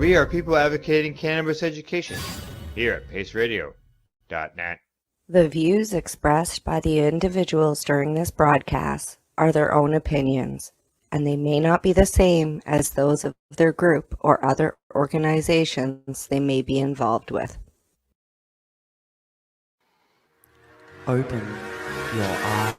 We are people advocating cannabis education here at paceradio.net. The views expressed by the individuals during this broadcast are their own opinions, and they may not be the same as those of their group or other organizations they may be involved with. Open your eyes.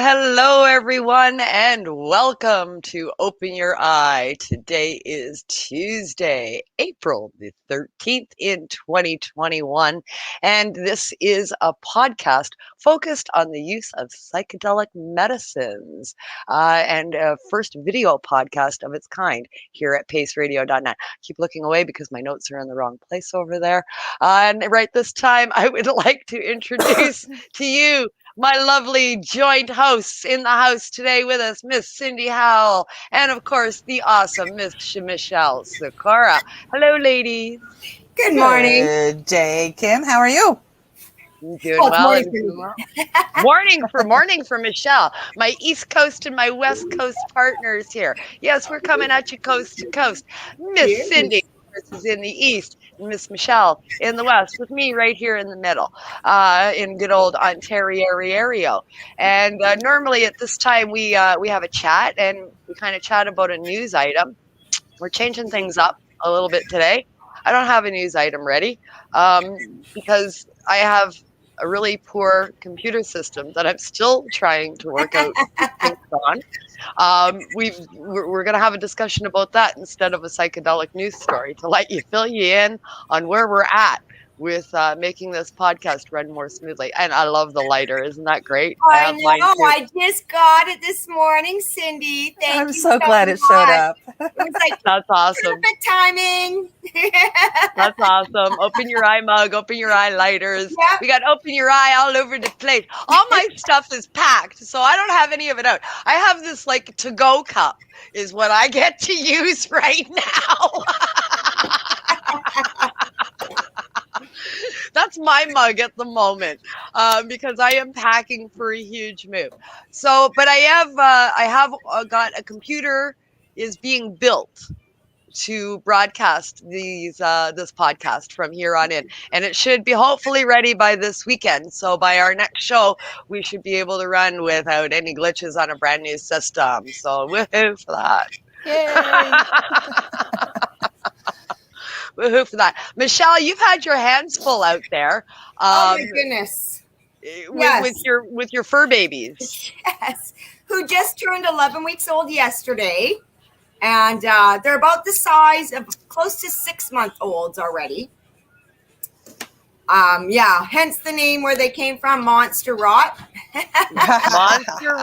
Hello, everyone, and welcome to Open Your Eye. Today is Tuesday, April the 13th in 2021, and this is a podcast focused on the use of psychedelic medicines, and a first video podcast of its kind here at paceradio.net. Keep looking away because my notes are in the wrong place over there. And right this time, I would like to introduce to you my lovely joint hosts in the house today with us, Miss Cindy Howell, and of course, the awesome Miss Michelle Sikora. Hello, ladies. Good morning. Good day, Kim. How are you? Doing well. Morning for Michelle. My East Coast and my West Coast partners here. Yes, we're coming at you coast to coast. Miss Cindy is in the East. Miss Michelle in the West, with me right here in the middle, in good old Ontario. And normally at this time we have a chat and we kind of chat about a news item. We're changing things up a little bit today. I don't have a news item ready because I have a really poor computer system that I'm still trying to work out things on. We're going to have a discussion about that instead of a psychedelic news story to let you fill you in on where we're at with making this podcast run more smoothly. And I love the lighter. Isn't that great? I know. I just got it this morning, Cindy. Thank you. I'm so glad it showed up. It was like that's awesome. Perfect timing. That's awesome. Open your eye mug, open your eye lighters. Yep. We got open your eye all over the place. All my stuff is packed, so I don't have any of it out. I have this like to-go cup is what I get to use right now. That's my mug at the moment because I am packing for a huge move. So, but I have got a computer is being built to broadcast this podcast from here on in, and it should be hopefully ready by this weekend. So by our next show, we should be able to run without any glitches on a brand new system. So woohoo for that! Yay! Woohoo for that. Michelle, you've had your hands full out there. Oh my goodness. With your fur babies. Yes. Who just turned 11 weeks old yesterday. And they're about the size of close to 6-month-olds already. Hence the name where they came from, Monster Rot. Monster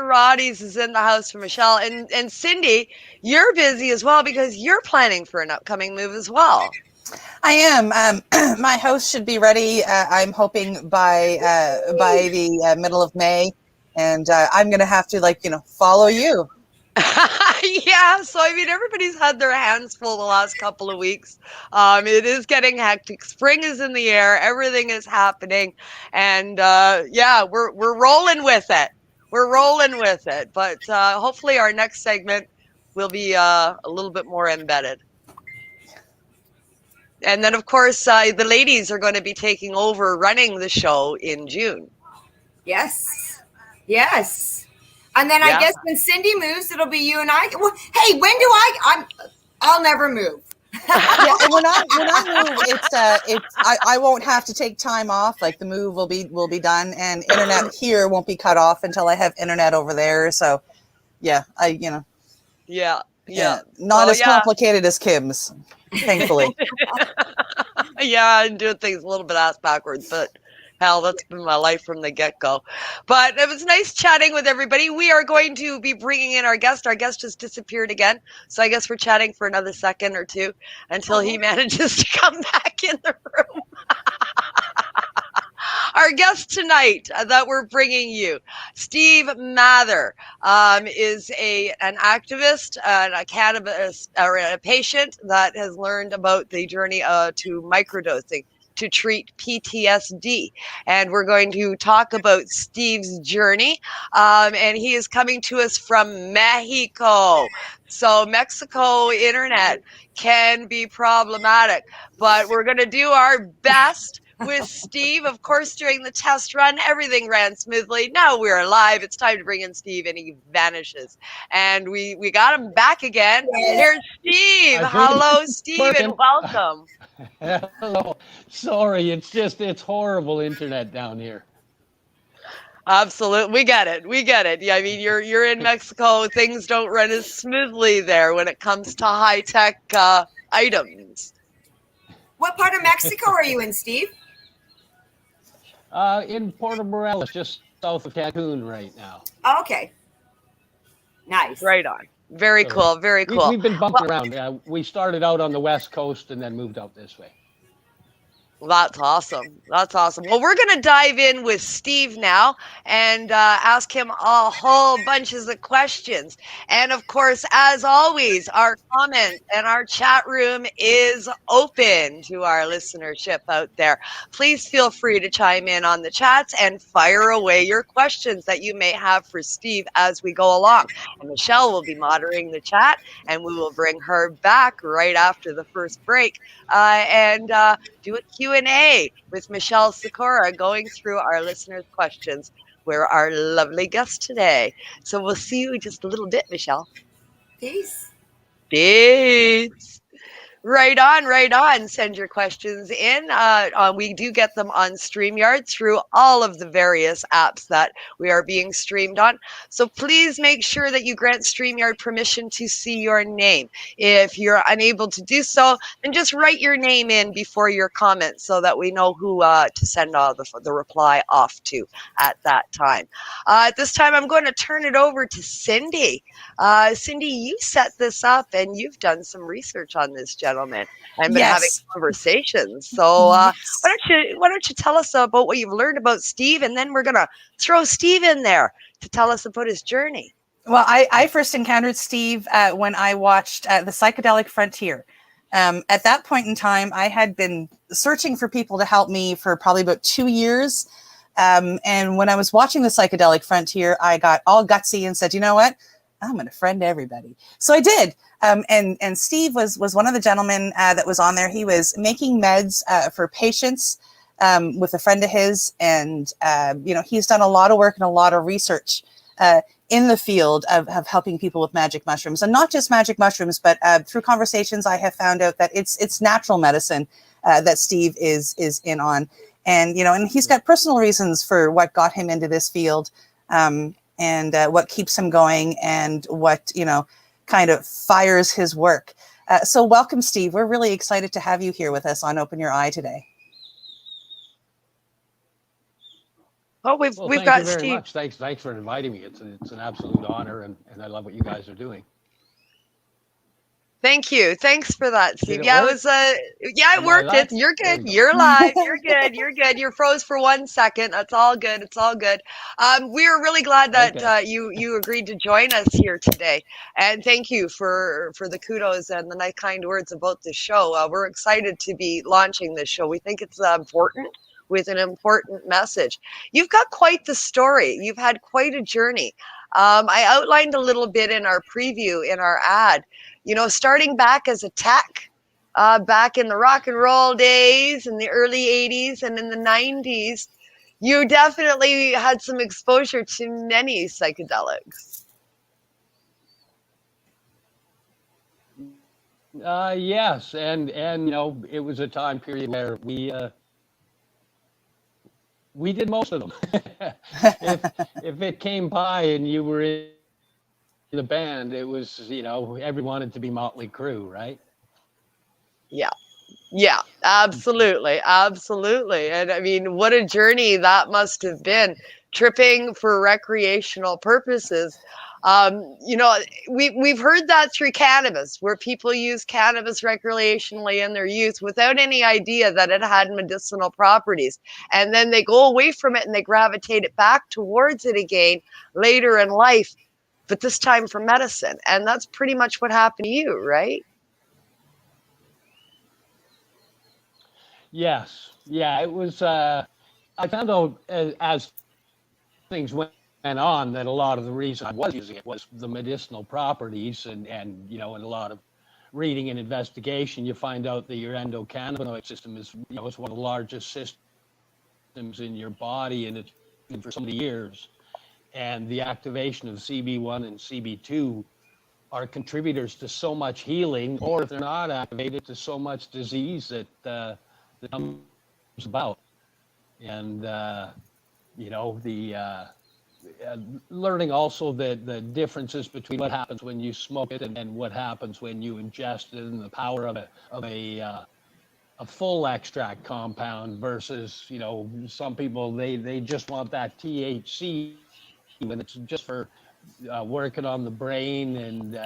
Rotties is in the house for Michelle. And Cindy, you're busy as well because you're planning for an upcoming move as well. I am. My house should be ready. I'm hoping by the middle of May, and I'm going to have to follow you. Yeah, so I mean, everybody's had their hands full the last couple of weeks. It is getting hectic. Spring is in the air. Everything is happening, and we're rolling with it. But hopefully, our next segment will be a little bit more embedded. And then, of course, the ladies are going to be taking over running the show in June. Yes. And then I guess when Cindy moves, it'll be you and I. Well, hey, when do I'll never move. When I move, I won't have to take time off. Like the move will be done, and internet here won't be cut off until I have internet over there. So, yeah, Yeah. Not Well, as complicated as Kim's, thankfully. Yeah, I'm doing things a little bit ass backwards, but hell, that's been my life from the get-go. But it was nice chatting with everybody. We are going to be bringing in our guest. Our guest just disappeared again, so I guess we're chatting for another second or two until he manages to come back in the room. Our guest tonight that we're bringing you, Steve Mather, is an activist and a cannabis or a patient that has learned about the journey to microdosing to treat PTSD. And we're going to talk about Steve's journey. And he is coming to us from Mexico. So Mexico internet can be problematic, but we're going to do our best with Steve. Of course, during the test run, everything ran smoothly. Now we're live. It's time to bring in Steve, and he vanishes. And we got him back again. Here's Steve. Hello, Steve, and welcome. Hello. Sorry, it's horrible internet down here. Absolutely. We get it. Yeah, I mean, you're in Mexico. Things don't run as smoothly there when it comes to high-tech items. What part of Mexico are you in, Steve? In Puerto Morelos, just south of Cancun right now. Oh, okay. Nice. Right on. Very cool. Very cool. We've been bumping around. We started out on the West Coast and then moved out this way. That's awesome. That's awesome. Well, we're going to dive in with Steve now and ask him a whole bunches of questions. And of course, as always, our comment and our chat room is open to our listenership out there. Please feel free to chime in on the chats and fire away your questions that you may have for Steve as we go along. And Michelle will be moderating the chat, and we will bring her back right after the first break and do a Q&A with Michelle Sikora going through our listeners' questions. We're our lovely guest today. So we'll see you in just a little bit, Michelle. Peace. Peace. Right on. Send your questions in. We do get them on StreamYard through all of the various apps that we are being streamed on. So please make sure that you grant StreamYard permission to see your name. If you're unable to do so, then just write your name in before your comment so that we know who to send the reply off to at that time. At this time, I'm going to turn it over to Cindy. Cindy, you set this up and you've done some research on this gentleman and been having conversations. So why don't you tell us about what you've learned about Steve, and then we're going to throw Steve in there to tell us about his journey. Well, I first encountered Steve when I watched The Psychedelic Frontier. At that point in time, I had been searching for people to help me for probably about 2 years. And when I was watching The Psychedelic Frontier, I got all gutsy and said, you know what? I'm going to friend everybody. So I did. And Steve was one of the gentlemen that was on there. He was making meds for patients with a friend of his. And, he's done a lot of work and a lot of research in the field of helping people with magic mushrooms. And not just magic mushrooms, but through conversations, I have found out that it's natural medicine that Steve is in on. And, and he's got personal reasons for what got him into this field. And what keeps him going and what, kind of fires his work. So welcome, Steve. We're really excited to have you here with us on Open Your Eye today. Oh, we've got Steve. Very much. Thanks for inviting me. It's an absolute honor, and I love what you guys are doing. Thank you. Thanks for that, Steve. It was it worked. You're good. You're live. You're good. You're good. You're froze for 1 second. That's all good. It's all good. We are really glad that you agreed to join us here today, and thank you for the kudos and the nice kind words about the show. We're excited to be launching this show. We think it's important with an important message. You've got quite the story. You've had quite a journey. I outlined a little bit in our preview in our ad. Starting back as a tech, back in the rock and roll days in the early 80s and in the 90s, you definitely had some exposure to many psychedelics. Yes, and it was a time period where we did most of them. if it came by and you were the band, it was, everyone wanted to be Motley Crue, right? Yeah, absolutely. Absolutely. And I mean, what a journey that must have been, tripping for recreational purposes. You know, we've heard that through cannabis, where people use cannabis recreationally in their youth without any idea that it had medicinal properties. And then they go away from it and they gravitate it back towards it again later in life, but this time for medicine. And that's pretty much what happened to you, right? Yes. Yeah, it was, I found out as things went on that a lot of the reason I was using it was the medicinal properties, and in a lot of reading and investigation, you find out that your endocannabinoid system is, is one of the largest systems in your body, and it's been for so many years. And the activation of CB1 and CB2 are contributors to so much healing, or if they're not activated, to so much disease that comes about. And learning also the differences between what happens when you smoke it and what happens when you ingest it, and the power of a full extract compound versus, some people they just want that THC when it's just for working on the brain and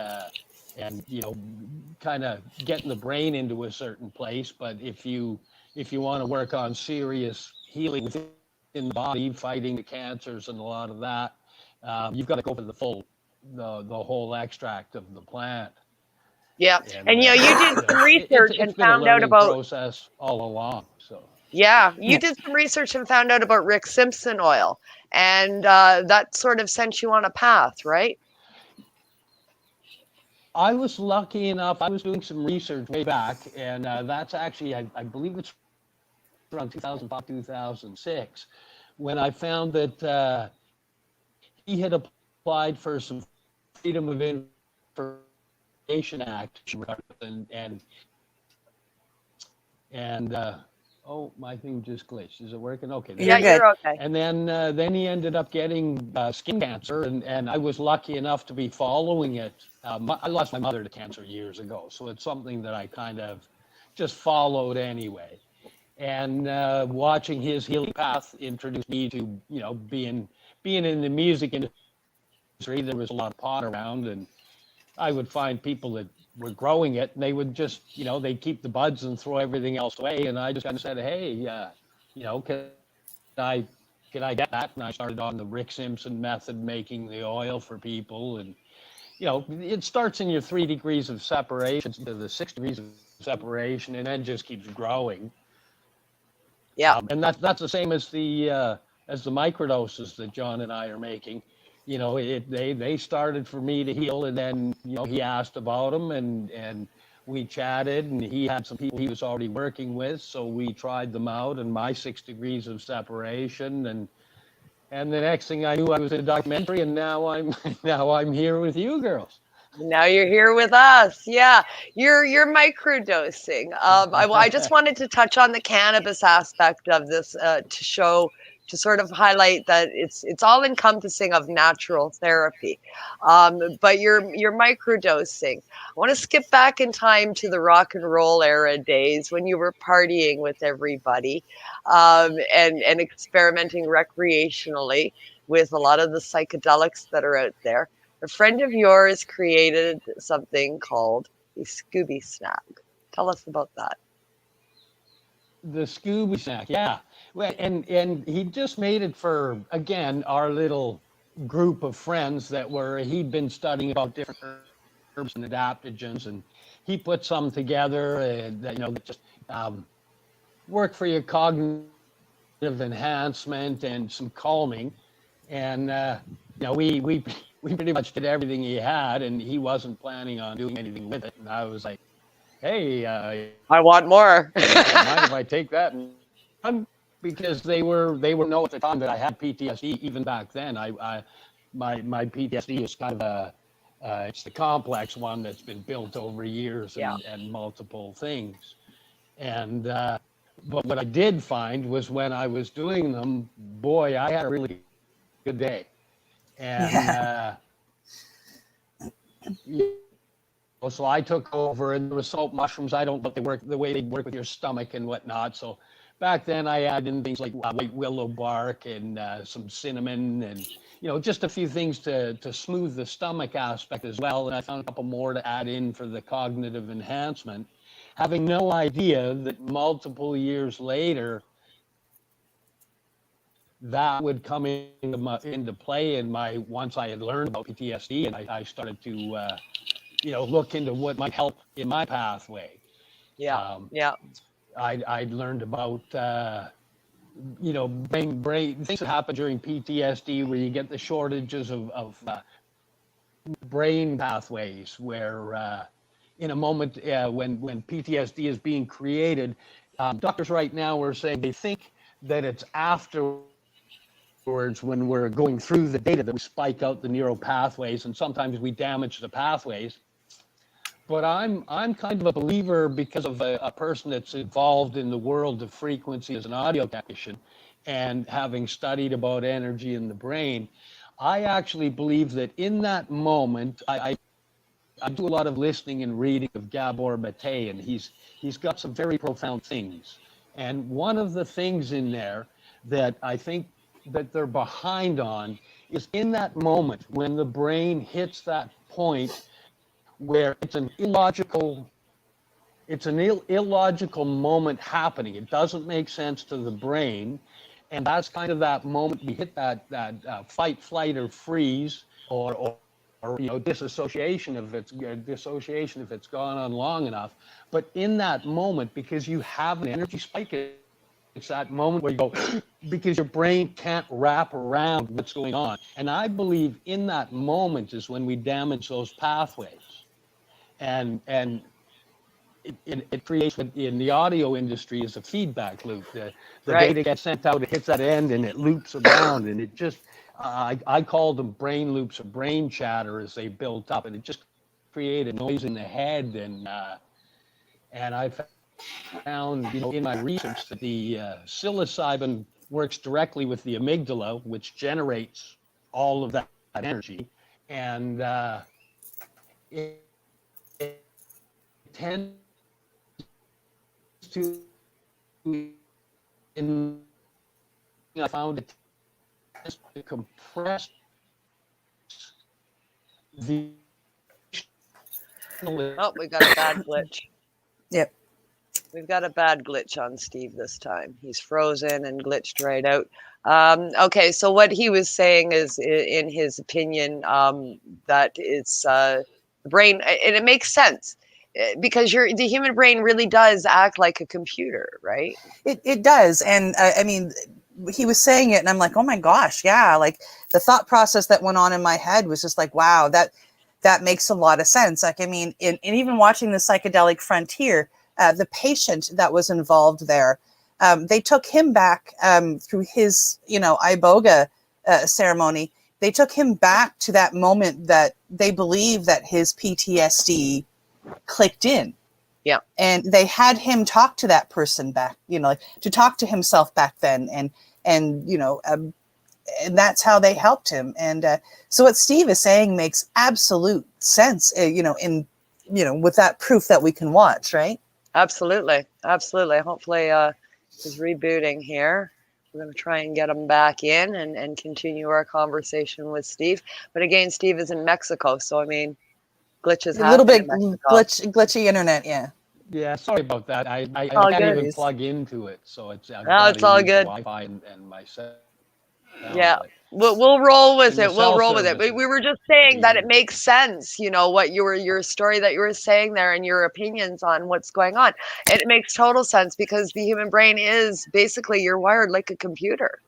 kind of getting the brain into a certain place. But if you want to work on serious healing within the body, fighting the cancers and a lot of that, you've got to go for the whole extract of the plant. Yeah. And you did some research and found out about process all along. So yeah, you did some research and found out about Rick Simpson oil, and that sort of sent you on a path, right? I was lucky enough, I was doing some research way back, and that's actually, I believe it's around 2005, 2006, when I found that he had applied for some Freedom of Information Act, and oh, my thing just glitched. Is it working? Okay. Yeah, you're okay. And then he ended up getting skin cancer, and I was lucky enough to be following it. I lost my mother to cancer years ago, so it's something that I kind of just followed anyway. And watching his healing path introduced me to, being in the music industry. There was a lot of pot around, and I would find people that were growing it, and they would just, they'd keep the buds and throw everything else away. And I just kind of said, hey, can I get that? And I started on the Rick Simpson method, making the oil for people. And, it starts in your 3 degrees of separation to the 6 degrees of separation, and then just keeps growing. Yeah. And that's the same as the microdoses that John and I are making. They started for me to heal, and then he asked about them, and we chatted, and he had some people he was already working with, so we tried them out, and my 6 degrees of separation, and the next thing I knew, I was in a documentary, and now I'm here with you girls. Now you're here with us. Yeah, you're microdosing. I just wanted to touch on the cannabis aspect of this to sort of highlight that it's all encompassing of natural therapy. But you're microdosing. I want to skip back in time to the rock and roll era days when you were partying with everybody, and experimenting recreationally with a lot of the psychedelics that are out there. A friend of yours created something called the Scooby Snack. Tell us about that. The Scooby Snack, yeah. Well, and he just made it for, again, our little group of friends he'd been studying about different herbs and adaptogens, and he put some together that just work for your cognitive enhancement and some calming. And we pretty much did everything he had, and he wasn't planning on doing anything with it. And I was like, hey, I want more. mind if I take that? And because they were know at the time that I had PTSD. Even back then, my PTSD is kind of it's the complex one that's been built over years and multiple things. And but what I did find was when I was doing them, boy, I had a really good day. And So I took over, and the salt mushrooms, I don't know if they work the way they work with your stomach and whatnot. So back then I added in things like white willow bark and some cinnamon and, just a few things to smooth the stomach aspect as well. And I found a couple more to add in for the cognitive enhancement, having no idea that multiple years later, that would come into play in once I had learned about PTSD, and I started to, look into what might help in my pathway. Yeah. I'd learned about, brain things that happen during PTSD where you get the shortages of brain pathways where in a moment when PTSD is being created, doctors right now are saying they think that it's afterwards when we're going through the data that we spike out the neural pathways, and sometimes we damage the pathways. But I'm kind of a believer because of a person that's involved in the world of frequency as an audio technician and having studied about energy in the brain. I actually believe that in that moment, I do a lot of listening and reading of Gabor Mate, and he's got some very profound things. And one of the things in there that I think that they're behind on is in that moment when the brain hits that point where it's an illogical moment happening. It doesn't make sense to the brain, and that's kind of that moment we hit that fight, flight, or freeze, or dissociation if it's gone on long enough. But in that moment, because you have an energy spike, it's that moment where you go because your brain can't wrap around what's going on. And I believe in that moment is when we damage those pathways. And it creates what in the audio industry is a feedback loop. The Right. data gets sent out, it hits that end, and it loops around, and it just I call them brain loops or brain chatter as they built up, and it just created noise in the head. And I found in my research that the psilocybin works directly with the amygdala, which generates all of that energy, and it tends to, I found it tends to compress the. Oh, we got a bad glitch. Yep. We've got a bad glitch on Steve this time. He's frozen and glitched right out. Okay, so what he was saying is, in his opinion, that it's the brain, and it makes sense because the human brain really does act like a computer, right? It does. And I mean, he was saying it and I'm like, oh my gosh, yeah. Like the thought process that went on in my head was just like, wow, that makes a lot of sense. Like, I mean, in even watching the Psychedelic Frontier, the patient that was involved there, they took him back through his, iboga ceremony. They took him back to that moment that they believe that his PTSD clicked in. Yeah. And they had him talk to that person back, like to talk to himself back then. And that's how they helped him. And so what Steve is saying makes absolute sense, with that proof that we can watch, right? Absolutely. Hopefully he's rebooting here. We're going to try and get him back in and continue our conversation with Steve. But again, Steve is in Mexico, so I mean, glitches happen. A little bit in Mexico. glitchy internet, yeah. Yeah, sorry about that. I all can't good. even plug into it, so it's it's all good. Wi-Fi and my cell. Yeah, we'll roll with And the it. We'll cell roll with it. service But we were just saying that it is- makes sense. What your story that you were saying there and your opinions on what's going on. And it makes total sense because the human brain is basically you're wired like a computer.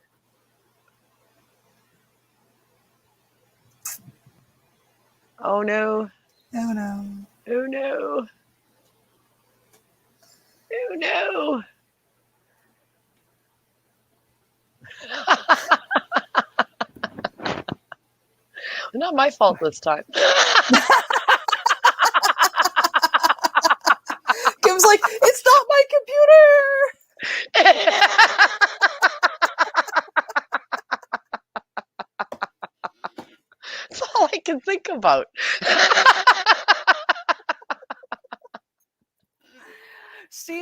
Oh no. Oh no. Oh no. Oh no. Not my fault this time. Kim's like, it's not my computer. That's all I can think about.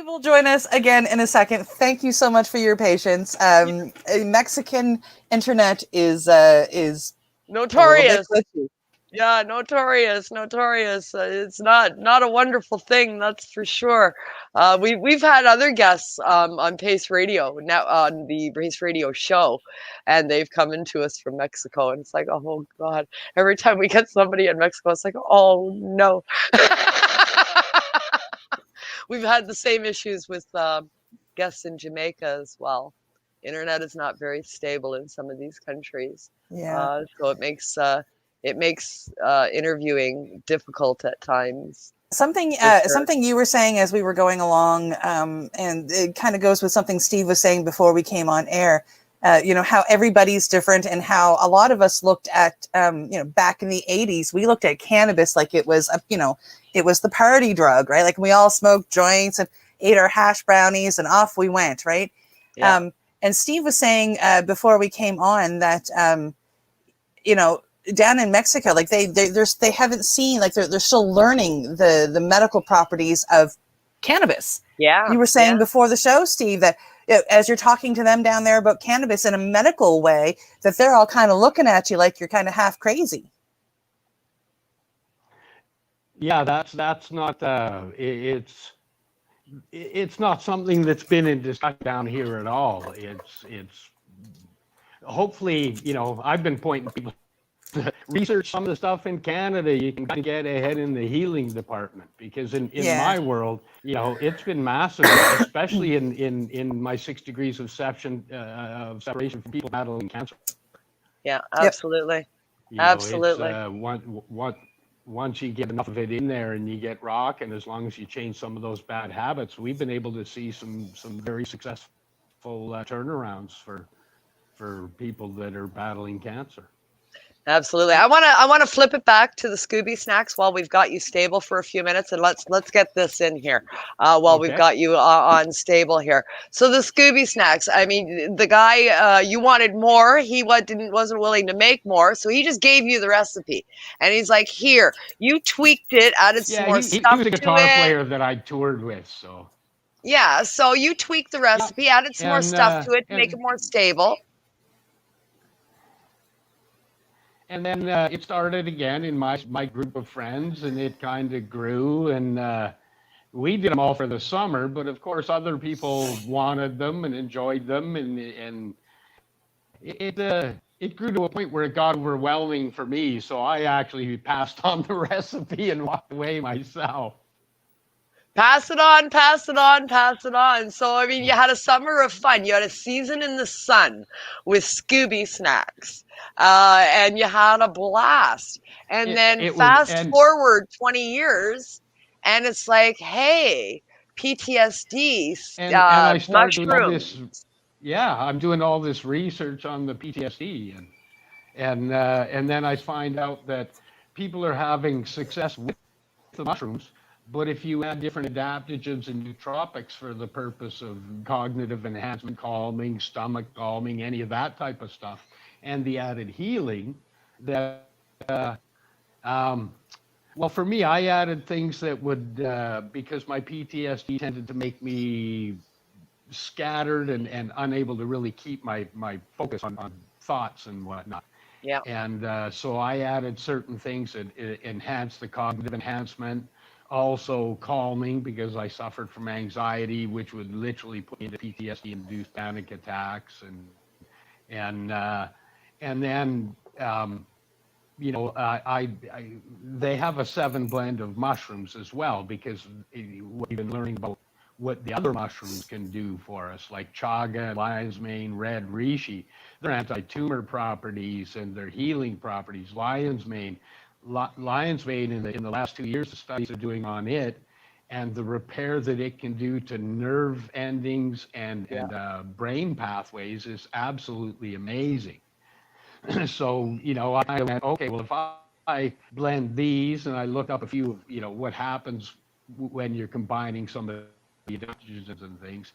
will join us again in a second. Thank you so much for your patience. Mexican internet is a little bit Notorious. glitchy. Yeah, notorious. It's not a wonderful thing, that's for sure. We've had other guests on Pace Radio now on the Pace Radio show, and they've come into us from Mexico, and it's like, oh God! Every time we get somebody in Mexico, it's like, oh no. We've had the same issues with guests in Jamaica as well. Internet is not very stable in some of these countries, Yeah. so it makes interviewing difficult at times. Something For sure. something you were saying as we were going along, and it kind of goes with something Steve was saying before we came on air. How everybody's different, and how a lot of us looked at, back in the 80s, we looked at cannabis like it was, it was the party drug, right? Like we all smoked joints and ate our hash brownies and off we went, right? Yeah. And Steve was saying before we came on that, down in Mexico, like they haven't seen, like they're still learning the medical properties of cannabis. Yeah. You were saying yeah. before the show, Steve, that as you're talking to them down there about cannabis in a medical way, that they're all kind of looking at you like you're kind of half crazy. Yeah, that's not it's not something that's been in discussion down here at all. It's hopefully, I've been pointing people to research some of the stuff in Canada. You can get ahead in the healing department, because in my world, it's been massive, especially in my 6 degrees of separation from people battling cancer. Yeah, absolutely. Absolutely. Once you get enough of it in there and you get rock, and as long as you change some of those bad habits, we've been able to see some very successful turnarounds for people that are battling cancer. Absolutely. I want to flip it back to the Scooby Snacks while we've got you stable for a few minutes, and let's get this in here while we've got you on stable here. So the Scooby Snacks, I mean, the guy, you wanted more. He wasn't willing to make more, so he just gave you the recipe, and he's like, "Here, you tweaked it, added some more stuff to it." He was a guitar player that I toured with, so. Yeah, so you tweaked the recipe, added some more stuff to it to make it more stable. And then it started again in my group of friends, and it kind of grew, and we did them all for the summer, but of course other people wanted them and enjoyed them, and it grew to a point where it got overwhelming for me, so I actually passed on the recipe and walked away myself. Pass it on, pass it on, pass it on. So, I mean, you had a summer of fun. You had a season in the sun with Scooby Snacks, and you had a blast. And then fast forward 20 years, and it's like, hey, PTSD, and I started mushrooms. I'm doing all this research on the PTSD, and then I find out that people are having success with the mushrooms. But if you add different adaptogens and nootropics for the purpose of cognitive enhancement, calming, stomach calming, any of that type of stuff, and the added healing, that, well, for me, I added things that would, because my PTSD tended to make me scattered and unable to really keep my focus on thoughts and whatnot. Yeah. And so I added certain things that enhanced the cognitive enhancement. Also calming, because I suffered from anxiety, which would literally put me into PTSD-induced panic attacks, and then they have a 7 blend of mushrooms as well, because we've been learning about what the other mushrooms can do for us, like chaga, lion's mane, red reishi. Their anti-tumor properties and their healing properties. Lion's mane in the last 2 years, the studies are doing on it, and the repair that it can do to nerve endings and brain pathways is absolutely amazing. So, I went, okay, well, if I blend these, and I looked up a few of, what happens when you're combining some of the adaptogens and things.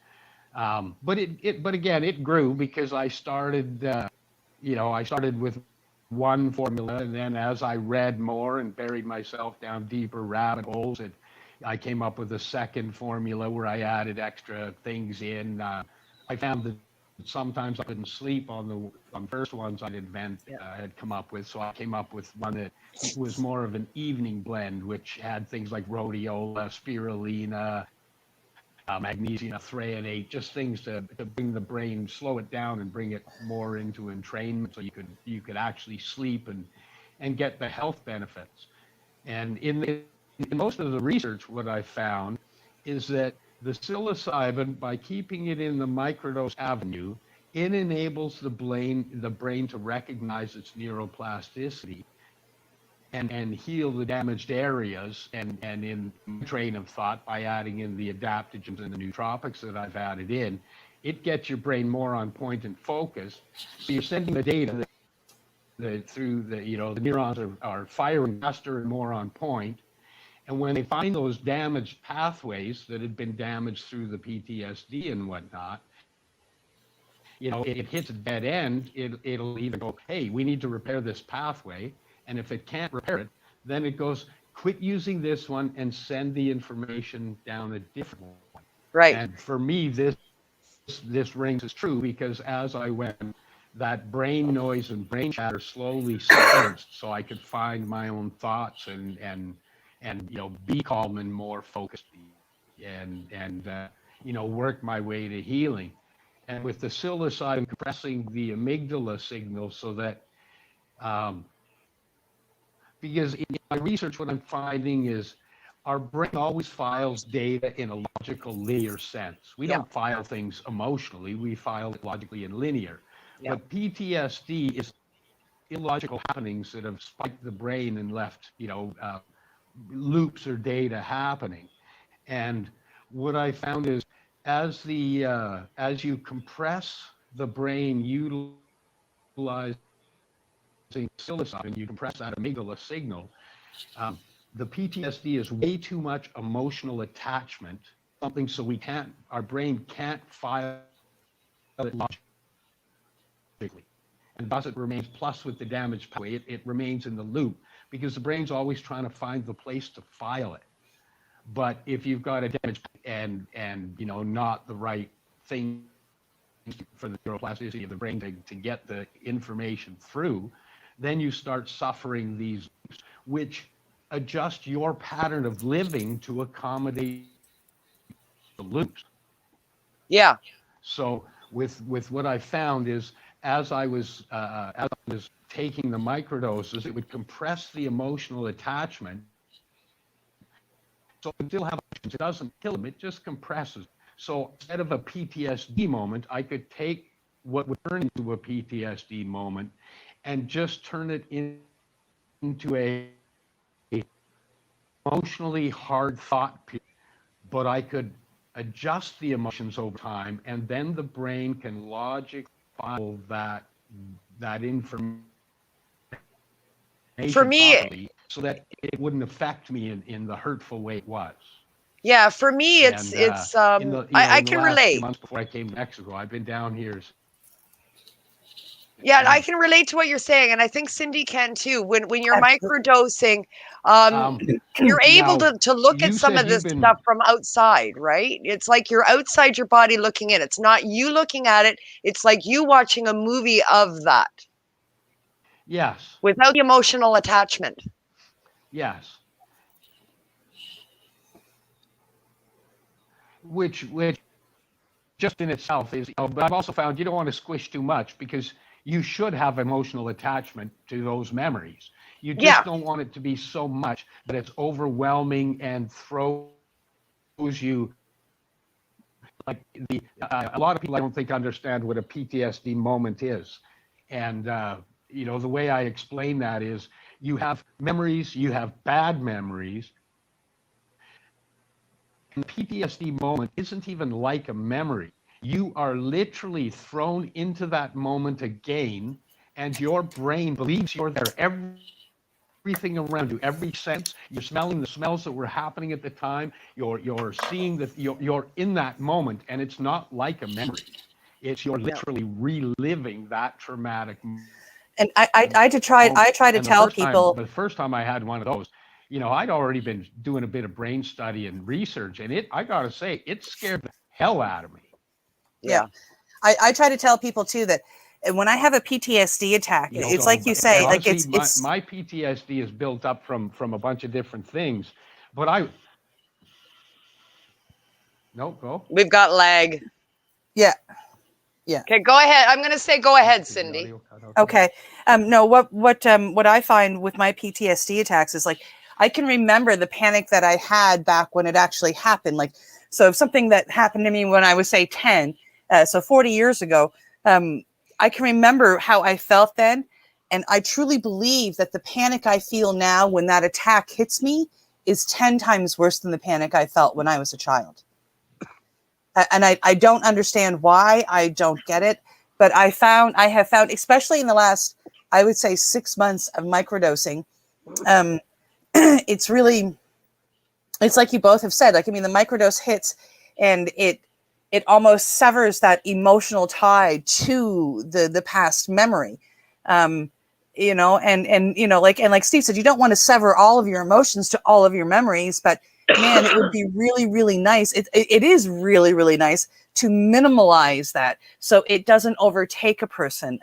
But again, it grew because I started, I started with one formula, and then as I read more and buried myself down deeper rabbit holes, I came up with a second formula where I added extra things in. I found that sometimes I couldn't sleep on the first ones I'd had come up with, so I came up with one that was more of an evening blend, which had things like rhodiola, spirulina, magnesium threonate, just things to bring the brain, slow it down and bring it more into entrainment, so you could actually sleep and get the health benefits. And in most of the research, what I found is that the psilocybin, by keeping it in the microdose avenue, it enables the brain to recognize its neuroplasticity and heal the damaged areas. And in train of thought, by adding in the adaptogens and the nootropics that I've added in, it gets your brain more on point and focused. So you're sending the data through the neurons are firing faster and more on point. And when they find those damaged pathways that had been damaged through the PTSD and whatnot, it hits a dead end. It'll either go, hey, we need to repair this pathway. And if it can't repair it, then it goes, quit using this one and send the information down a different one. Right. And for me, this rings as true, because as I went, that brain noise and brain chatter slowly silenced, so I could find my own thoughts and be calm and more focused, and work my way to healing. And with the psilocybin, compressing the amygdala signal, so that because in my research, what I'm finding is our brain always files data in a logical, linear sense. We don't file things emotionally; we file it logically and linear. Yeah. But PTSD is illogical happenings that have spiked the brain and left, loops or data happening. And what I found is, as you compress the brain utilizing psilocybin, you compress that amygdala signal, the PTSD is way too much emotional attachment, something so our brain can't file it logically. And thus it remains, plus with the damaged pathway, it remains in the loop, because the brain's always trying to find the place to file it. But if you've got a damaged and not the right thing for the neuroplasticity of the brain to get the information through, then you start suffering these loops, which adjust your pattern of living to accommodate the loops. Yeah. So with what I found is, as I was taking the microdoses, it would compress the emotional attachment. So it still have options. It doesn't kill them, it just compresses. So instead of a PTSD moment, I could take what would turn into a PTSD moment and just turn it into a emotionally hard thought period. But I could adjust the emotions over time, and then the brain can logically file that information For me, properly, so that it wouldn't affect me in the hurtful way it was. yeah, for me, I can relate. Months before I came to Mexico, I've been down here. Yeah, I can relate to what you're saying, and I think Cindy can too. When you're microdosing, you're able to look at some of this stuff from outside, right? It's like you're outside your body looking in. It's not you looking at it. It's like you watching a movie of that. Yes. Without the emotional attachment. Yes. Which just in itself is, but I've also found you don't want to squish too much, because you should have emotional attachment to those memories. You just don't want it to be so much that it's overwhelming and throws you. Like a lot of people, I don't think, understand what a PTSD moment is. And, the way I explain that is, you have memories, you have bad memories. And the PTSD moment isn't even like a memory. You are literally thrown into that moment again, and your brain believes you're there. Everything around you, every sense, you're smelling the smells that were happening at the time. You're seeing that you're in that moment, and it's not like a memory. You're literally reliving that traumatic moment. And I try to tell people. The first time I had one of those, I'd already been doing a bit of brain study and research, and I got to say, it scared the hell out of me. Yeah. I try to tell people too that when I have a PTSD attack, it's like you say, like it's my PTSD is built up from a bunch of different things, but go. We've got lag. Yeah. Okay, go ahead. I'm going to say go ahead, Cindy. Okay. No, what I find with my PTSD attacks is like I can remember the panic that I had back when it actually happened. Like, so if something that happened to me when I was say 10, so 40 years ago, I can remember how I felt then. And I truly believe that the panic I feel now when that attack hits me is 10 times worse than the panic I felt when I was a child. And I don't understand why. I don't get it. But I have found, especially in the last, I would say 6 months of microdosing, it's like you both have said, like, I mean, the microdose hits and it almost severs that emotional tie to the past memory. And like Steve said, you don't want to sever all of your emotions to all of your memories, but man, it would be really, really nice. It is really, really nice to minimalize that so it doesn't overtake a person.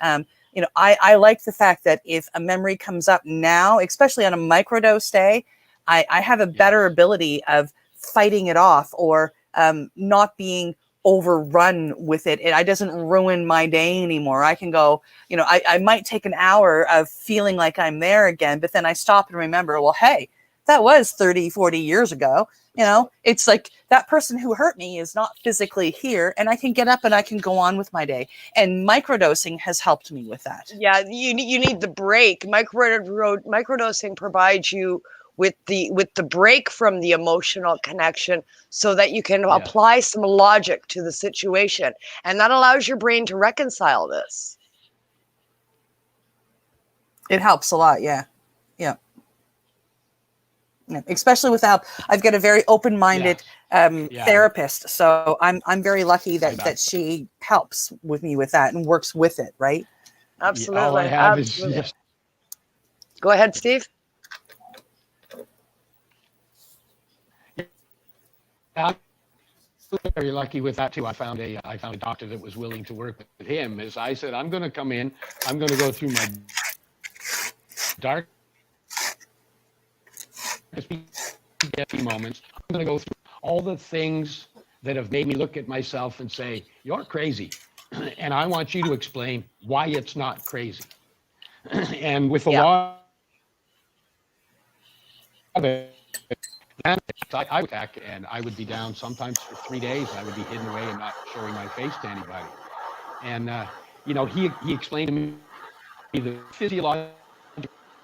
I like the fact that if a memory comes up now, especially on a microdose day, I have a better ability of fighting it off or not being overrun with it. It doesn't ruin my day anymore. I can go, I might take an hour of feeling like I'm there again, but then I stop and remember, well, hey, that was 30, 40 years ago. It's like that person who hurt me is not physically here, and I can get up and I can go on with my day. And microdosing has helped me with that. Yeah, you need the break. Microdosing provides you with the break from the emotional connection so that you can apply some logic to the situation. And that allows your brain to reconcile this. It helps a lot. Yeah. Especially with the help. I've got a very open-minded therapist. So I'm very lucky that she helps with me with that and works with it. Right. Absolutely. All I have is just... Go ahead, Steve. I'm very lucky with that too. I found a doctor that was willing to work with him. As I said, I'm going to come in, I'm going to go through my dark moments. I'm going to go through all the things that have made me look at myself and say, you're crazy. And I want you to explain why it's not crazy. And with a lot of it, I would attack, and I would be down sometimes for 3 days. I would be hidden away and not showing my face to anybody. And he explained to me the physiological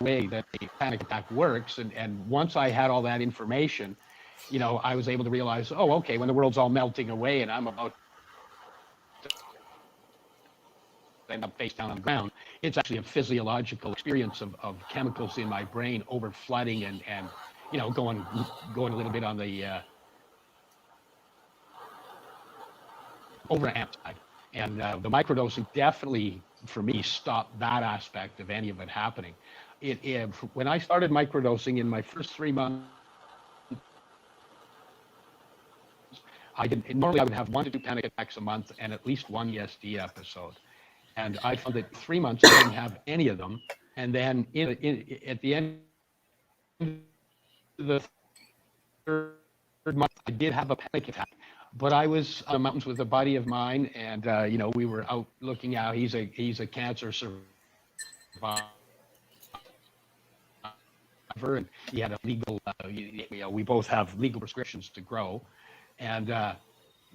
way that a panic attack works. And once I had all that information, I was able to realize, oh, okay, when the world's all melting away and I'm about to end up face down on the ground, it's actually a physiological experience of chemicals in my brain over flooding and going a little bit on the overamped side. And the microdosing definitely, for me, stopped that aspect of any of it happening. When I started microdosing in my first 3 months, normally I would have 1 to 2 panic attacks a month and at least 1 ESD episode. And I found that 3 months I didn't have any of them. And then at the end of the third month, I did have a panic attack. But I was on the mountains with a buddy of mine, and we were out looking out. He's a cancer survivor, and he had a legal. We both have legal prescriptions to grow, and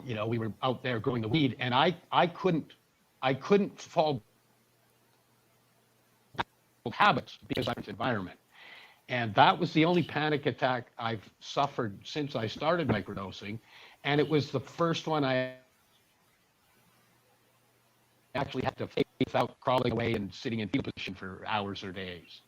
we were out there growing the weed, and I couldn't fall habits because I was environment. And that was the only panic attack I've suffered since I started microdosing. And it was the first one I actually had to face without crawling away and sitting in fetal position for hours or days.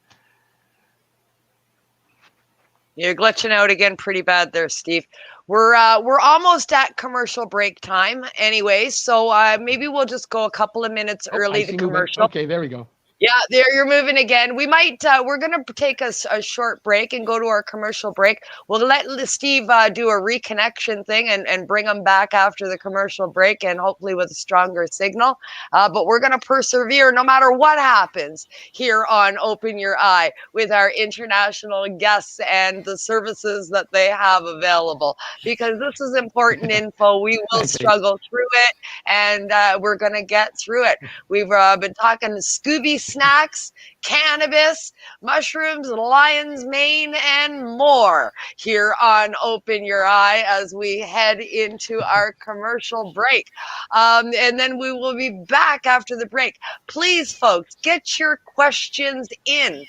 You're glitching out again pretty bad there, Steve. We're almost at commercial break time anyway, so maybe we'll just go a couple of minutes early to commercial. Okay, there we go. Yeah, there you're moving again. We might, we're going to take a short break and go to our commercial break. We'll let Steve do a reconnection thing and bring him back after the commercial break and hopefully with a stronger signal. But we're going to persevere no matter what happens here on Open Your Eye with our international guests and the services that they have available, because this is important info. We will struggle through it, and we're going to get through it. We've been talking Scooby snacks, cannabis, mushrooms, lion's mane, and more here on Open Your Eye as we head into our commercial break. And then we will be back after the break. Please, folks, get your questions in.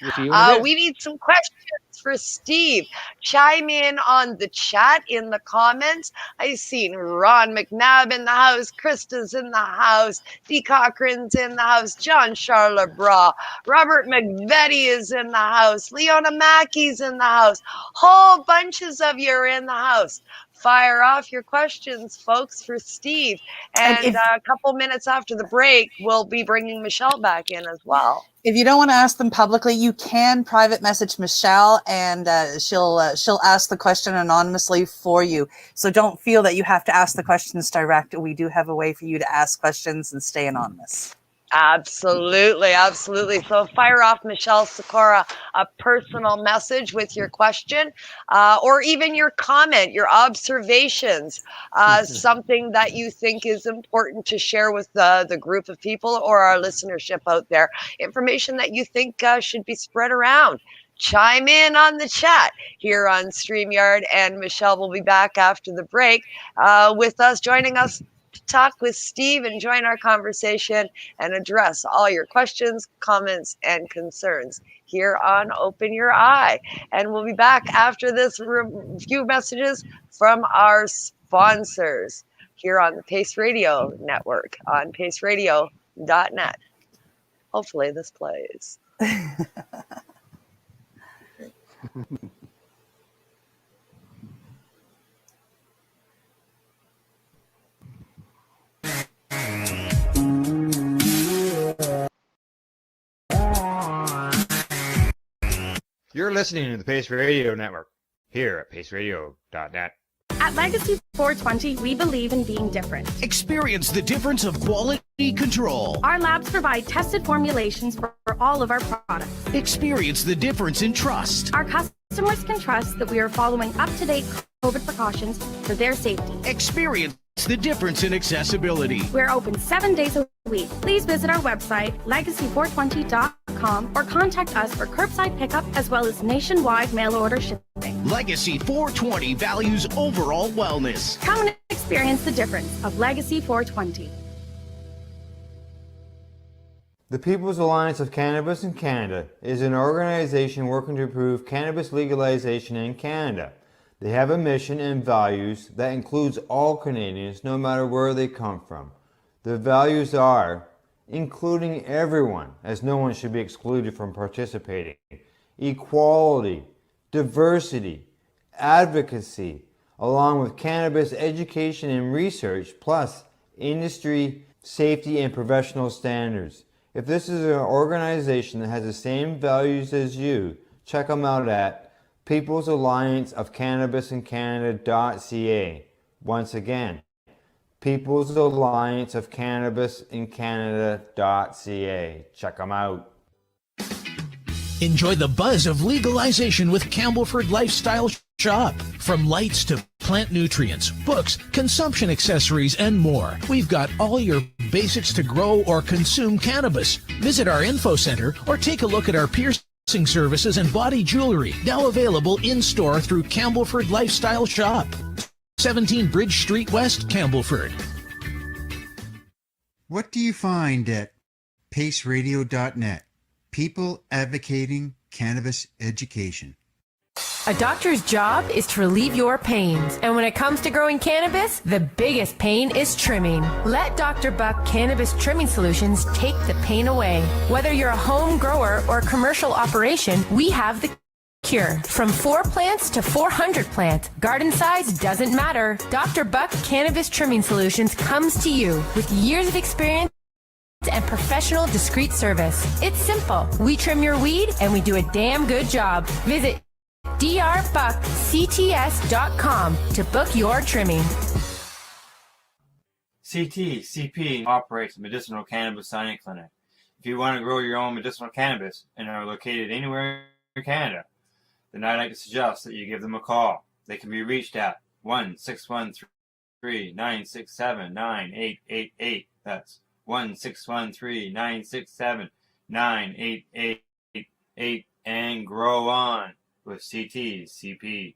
We need some questions for Steve. Chime in on the chat in the comments. I've seen Ron McNabb in the house, Krista's in the house, Dee Cochran's in the house, John Charlebras, Robert McVetti is in the house, Leona Mackey's in the house. Whole bunches of you are in the house. Fire off your questions, folks, for Steve. And a couple minutes after the break, we'll be bringing Michelle back in as well. If you don't want to ask them publicly, you can private message Michelle, and she'll ask the question anonymously for you. So don't feel that you have to ask the questions direct. We do have a way for you to ask questions and stay anonymous. Absolutely, absolutely. So fire off Michelle Sikora a personal message with your question, or even your comment, your observations, something that you think is important to share with the group of people or our listenership out there, information that you think should be spread around. Chime in on the chat here on StreamYard, and Michelle will be back after the break with us, joining us to talk with Steve and join our conversation and address all your questions, comments, and concerns here on Open Your Eye. And we'll be back after this few messages from our sponsors here on the Pace Radio Network on paceradio.net. Hopefully this plays. You're listening to the Pace Radio Network here at paceradio.net. At Legacy 420, we believe in being different. Experience the difference of quality control. Our labs provide tested formulations for all of our products. Experience the difference in trust. Our customers can trust that we are following up-to-date COVID precautions for their safety. Experience the difference in accessibility. We're open 7 days a week. Please visit our website, legacy420.com, or contact us for curbside pickup as well as nationwide mail order shipping. Legacy 420 values overall wellness. Come and experience the difference of Legacy 420. The People's Alliance of Cannabis in Canada is an organization working to improve cannabis legalization in Canada. They have a mission and values that includes all Canadians, no matter where they come from. The values are including everyone, as no one should be excluded from participating, equality, diversity, advocacy, along with cannabis education and research, plus industry, safety, and professional standards. If this is an organization that has the same values as you, check them out at People's Alliance of Cannabis in Canada.ca. Once again, People's Alliance of Cannabis in Canada.ca. Check them out. Enjoy the buzz of legalization with Campbellford Lifestyle Shop. From lights to plant nutrients, books, consumption accessories, and more. We've got all your basics to grow or consume cannabis. Visit our info center or take a look at our piercing services and body jewelry, now available in-store through Campbellford Lifestyle Shop. 17 Bridge Street West, Campbellford. What do you find at paceradio.net? People advocating cannabis education. A doctor's job is to relieve your pains. And when it comes to growing cannabis, the biggest pain is trimming. Let Dr. Buck Cannabis Trimming Solutions take the pain away. Whether you're a home grower or a commercial operation, we have the cure. From 4 plants to 400 plants, garden size doesn't matter. Dr. Buck Cannabis Trimming Solutions comes to you with years of experience and professional discreet service. It's simple. We trim your weed and we do a damn good job. Visit drbuckcts.com to book your trimming. CP operates a medicinal cannabis signing clinic. If you want to grow your own medicinal cannabis and are located anywhere in Canada, then I'd like to suggest that you give them a call. They can be reached at 1-613-967-9888. That's 1-613-967-9888, and grow on with CP.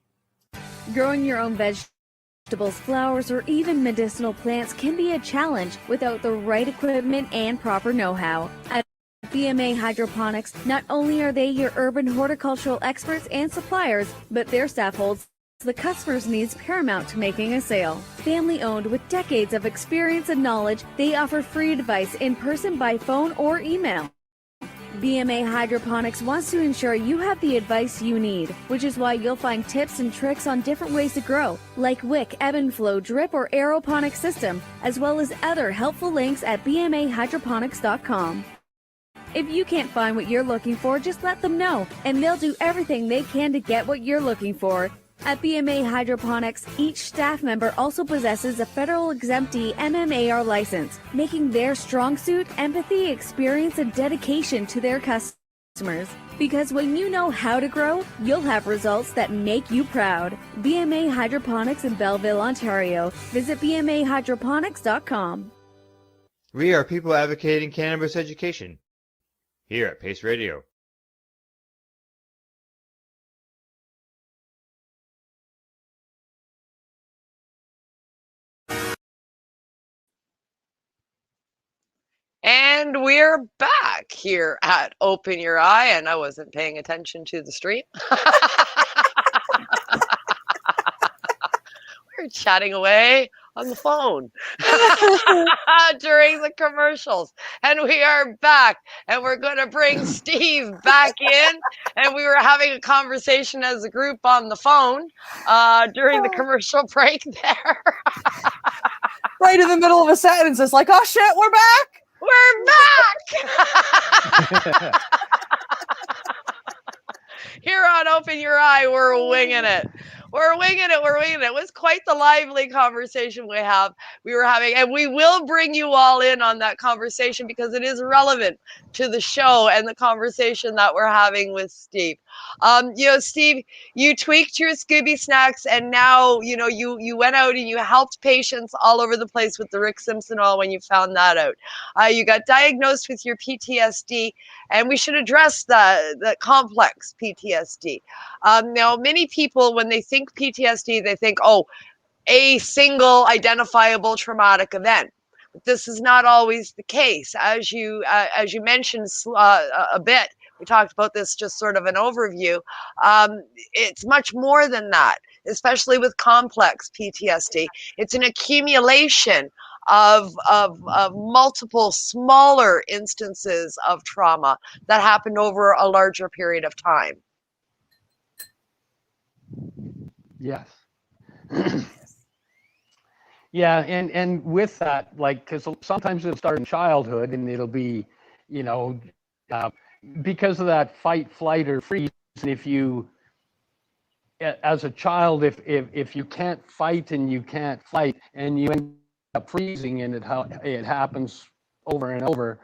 Growing your own vegetables, flowers, or even medicinal plants can be a challenge without the right equipment and proper know-how. At BMA Hydroponics, not only are they your urban horticultural experts and suppliers, but their staff holds the customer's needs paramount to making a sale. Family owned with decades of experience and knowledge, they offer free advice in person, by phone, or email. BMA Hydroponics wants to ensure you have the advice you need, which is why you'll find tips and tricks on different ways to grow, like wick, ebb and flow, drip, or aeroponic system, as well as other helpful links at bmahydroponics.com. If you can't find what you're looking for, just let them know, and they'll do everything they can to get what you're looking for. At BMA Hydroponics, each staff member also possesses a federal exemptee MMAR license, making their strong suit empathy, experience, and dedication to their customers. Because when you know how to grow, you'll have results that make you proud. BMA Hydroponics in Belleville, Ontario. Visit bmahydroponics.com. We are people advocating cannabis education here at Pace Radio. And we're back here at Open Your Eye, and I wasn't paying attention to the stream. We're chatting away on the phone during the commercials. And we are back, and we're going to bring Steve back in. And we were having a conversation as a group on the phone during the commercial break there. Right in the middle of a sentence, it's like, oh shit, we're back. We're back! Here on Open Your Eye, we're winging it. We're winging it. It was quite the lively conversation we were having, and we will bring you all in on that conversation because it is relevant to the show and the conversation that we're having with Steve. Steve, you tweaked your Scooby Snacks, and now, you went out and you helped patients all over the place with the Rick Simpson oil when you found that out. You got diagnosed with your PTSD, and we should address the complex PTSD. Now, many people, when they think PTSD, they think, a single identifiable traumatic event. But this is not always the case. As you mentioned a bit, we talked about this, just sort of an overview. It's much more than that, especially with complex PTSD. It's an accumulation of multiple smaller instances of trauma that happened over a larger period of time. Yes. Yeah, and with that, because sometimes it'll start in childhood, and it'll be, because of that fight, flight, or freeze. And if you, as a child, if you can't fight and you can't flight, and you end up freezing, and it happens over and over,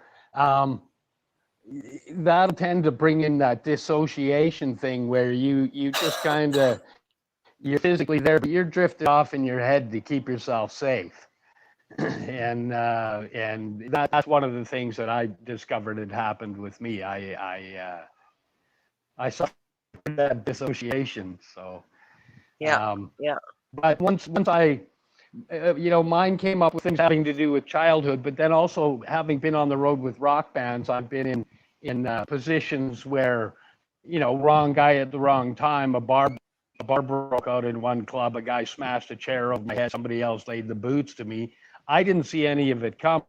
that'll tend to bring in that dissociation thing where you just kind of, you're physically there, but you're drifted off in your head to keep yourself safe. And that's one of the things that I discovered had happened with me. I suffered that dissociation. So yeah. But once I, mine came up with things having to do with childhood, but then also having been on the road with rock bands, I've been in positions where, wrong guy at the wrong time. A bar broke out in one club. A guy smashed a chair over my head. Somebody else laid the boots to me. I didn't see any of it coming.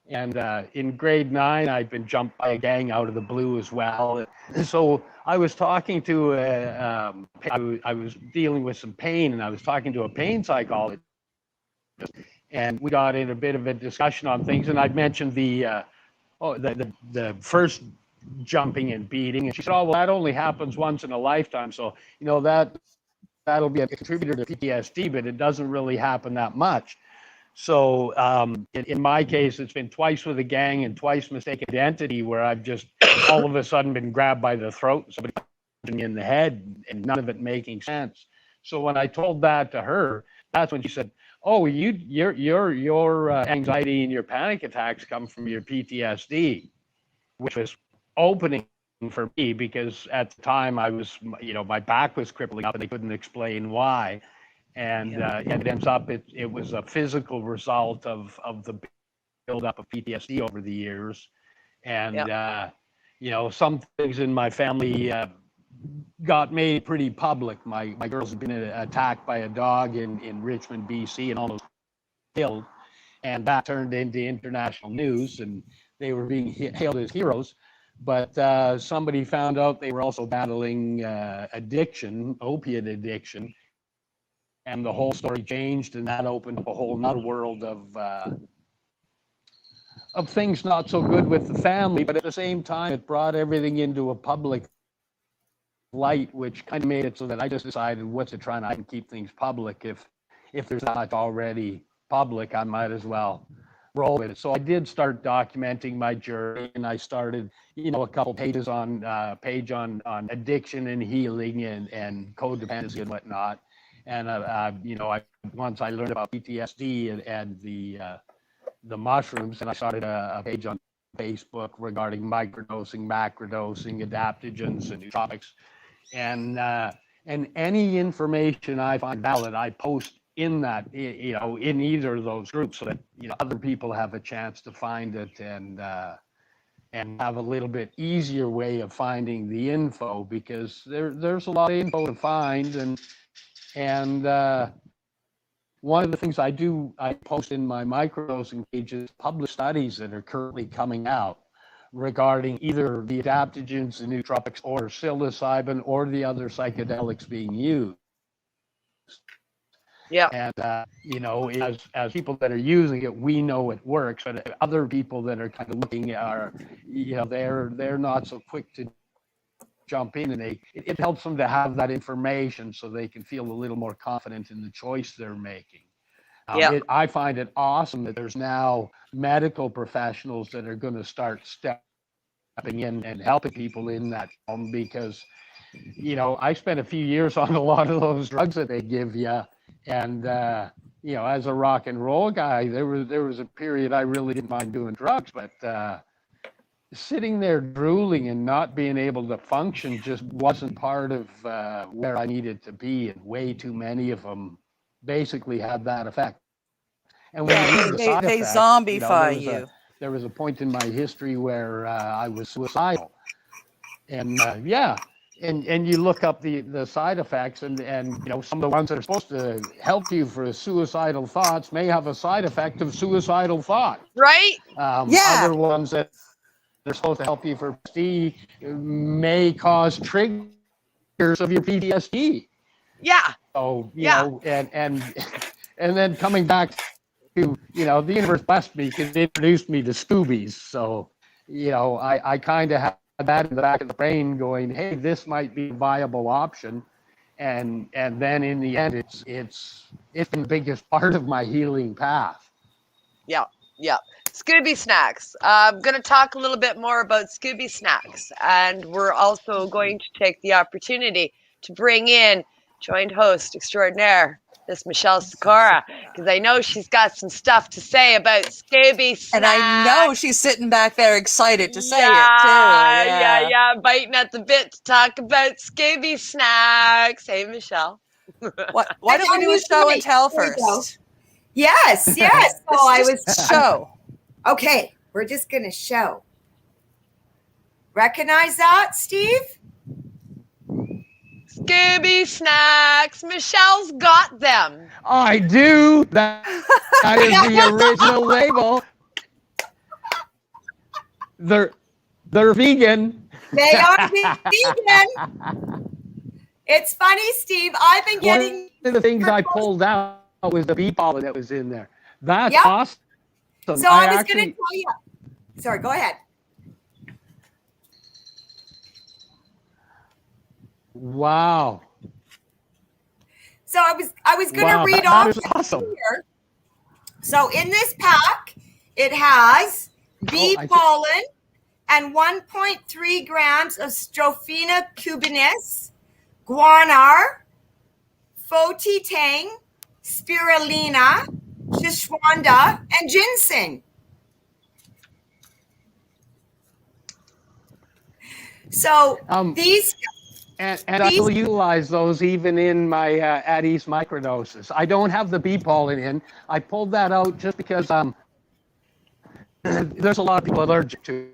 And in grade 9, I'd been jumped by a gang out of the blue as well. So I was talking to I was dealing with some pain, and I was talking to a pain psychologist. and we got in a bit of a discussion on things, and I'd mentioned the first jumping and beating, and she said, "Oh, well, that only happens once in a lifetime, so that'll be a contributor to PTSD, but it doesn't really happen that much." So in my case, it's been twice with a gang and twice mistaken identity, where I've just all of a sudden been grabbed by the throat and somebody punched me in the head, and none of it making sense. So when I told that to her, that's when she said, "Oh, your anxiety and your panic attacks come from your PTSD," which was opening for me, because at the time I was, my back was crippling up and they couldn't explain why. And it ends up, it was a physical result of the buildup of PTSD over the years. And, some things in my family got made pretty public. My girls had been attacked by a dog in Richmond, BC, and almost killed. And that turned into international news, and they were being hailed as heroes. But somebody found out they were also battling addiction, opiate addiction. And the whole story changed, and that opened up a whole nother world of things not so good with the family. But at the same time, it brought everything into a public light, which kind of made it so that I just decided, what's it trying? I can keep things public. If there's not already public, I might as well roll with it. So I did start documenting my journey, and I started, a couple pages on addiction and healing and codependency and whatnot. And once I learned about PTSD and the mushrooms, and I started a page on Facebook regarding microdosing, macrodosing, adaptogens, and nootropics, and any information I find valid, I post in that, in either of those groups, so that other people have a chance to find it and have a little bit easier way of finding the info, because there's a lot of info to find. And one of the things I post in my microdosing page is published studies that are currently coming out regarding either the adaptogens, the nootropics, or psilocybin, or the other psychedelics being used. Yeah. And, as people that are using it, we know it works, but other people that are kind of looking are, they're not so quick to jump in, and it helps them to have that information so they can feel a little more confident in the choice they're making. I find it awesome that there's now medical professionals that are going to start stepping in and helping people in that realm, because, I spent a few years on a lot of those drugs that they give you. And, as a rock and roll guy, there was a period I really didn't mind doing drugs, but sitting there drooling and not being able to function just wasn't part of where I needed to be, and way too many of them basically had that effect. And when they zombify you. There was a point in my history where I was suicidal, and and you look up the side effects, and some of the ones that are supposed to help you for suicidal thoughts may have a side effect of suicidal thought. Right? Other ones that they're supposed to help you for PTSD may cause triggers of your PTSD. Yeah. So, and then coming back to, the universe blessed me because it introduced me to Scoobies. So, I kind of had that in the back of the brain going, hey, this might be a viable option. And then in the end, it's been the biggest part of my healing path. Yeah. Yeah. Scooby Snacks. I'm going to talk a little bit more about Scooby Snacks, and we're also going to take the opportunity to bring in joint host extraordinaire, Miss Michelle Sikora, because I know she's got some stuff to say about Scooby Snacks. And I know she's sitting back there excited to say it too. Yeah, biting at the bit to talk about Scooby Snacks. Hey, Michelle. Why don't we do a show and tell first? Yes. Oh, I was show. Okay, we're just going to show. Recognize that, Steve? Scooby Snacks. Michelle's got them. I do. That is the original label. They're vegan. They are vegan. It's funny, Steve. I've been getting... One of the things I pulled out was the bee pollen that was in there. That's Yep. awesome. So I was going to tell you. Sorry, go ahead. Wow. So I was going to read that off is awesome. here. So in this pack, it has bee pollen and 1.3 grams of Strophina cubinis, guanar, photitang, spirulina, shishwanda, and ginseng. So these... And I will utilize those even in my at ease microdoses. I don't have the bee pollen in. I pulled that out just because there's a lot of people allergic to.